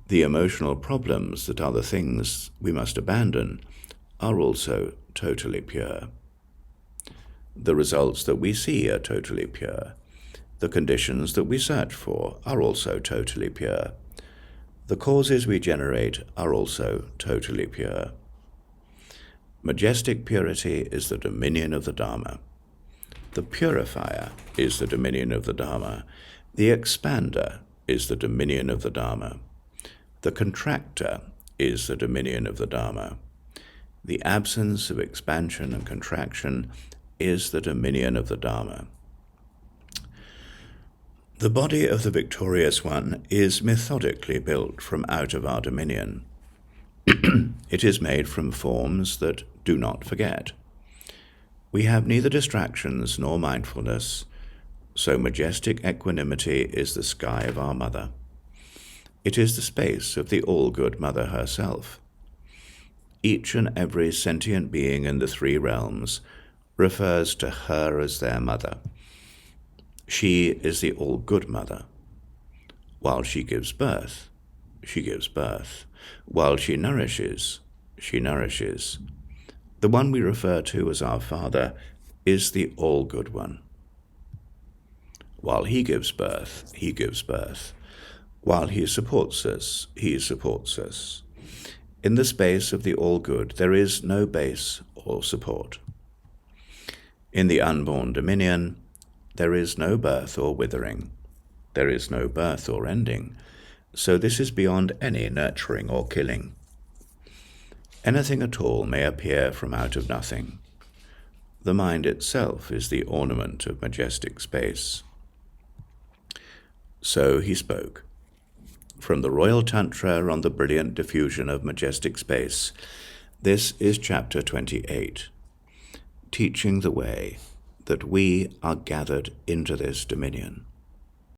The emotional problems that are the things we must abandon are also totally pure. The results that we see are totally pure. The conditions that we search for are also totally pure. The causes we generate are also totally pure. Majestic purity is the dominion of the Dharma. The purifier is the dominion of the Dharma. The expander is the dominion of the Dharma. The contractor is the dominion of the Dharma. The absence of expansion and contraction is the dominion of the Dharma. The body of the victorious one is methodically built from out of our dominion. It is made from forms that do not forget. We have neither distractions nor mindfulness, so majestic equanimity is the sky of our mother. It is the space of the all-good mother herself. Each and every sentient being in the three realms refers to her as their mother. She is the all-good mother. While she gives birth, she gives birth. While she nourishes, she nourishes. The one we refer to as our Father is the all-good one. While he gives birth, he gives birth. While he supports us, he supports us. In the space of the all-good, there is no base or support. In the unborn dominion, there is no birth or withering. There is no birth or ending. So this is beyond any nurturing or killing. Anything at all may appear from out of nothing. The mind itself is the ornament of majestic space. So he spoke. From the Royal Tantra on the brilliant diffusion of majestic space, this is chapter 28, teaching the way that we are gathered into this dominion.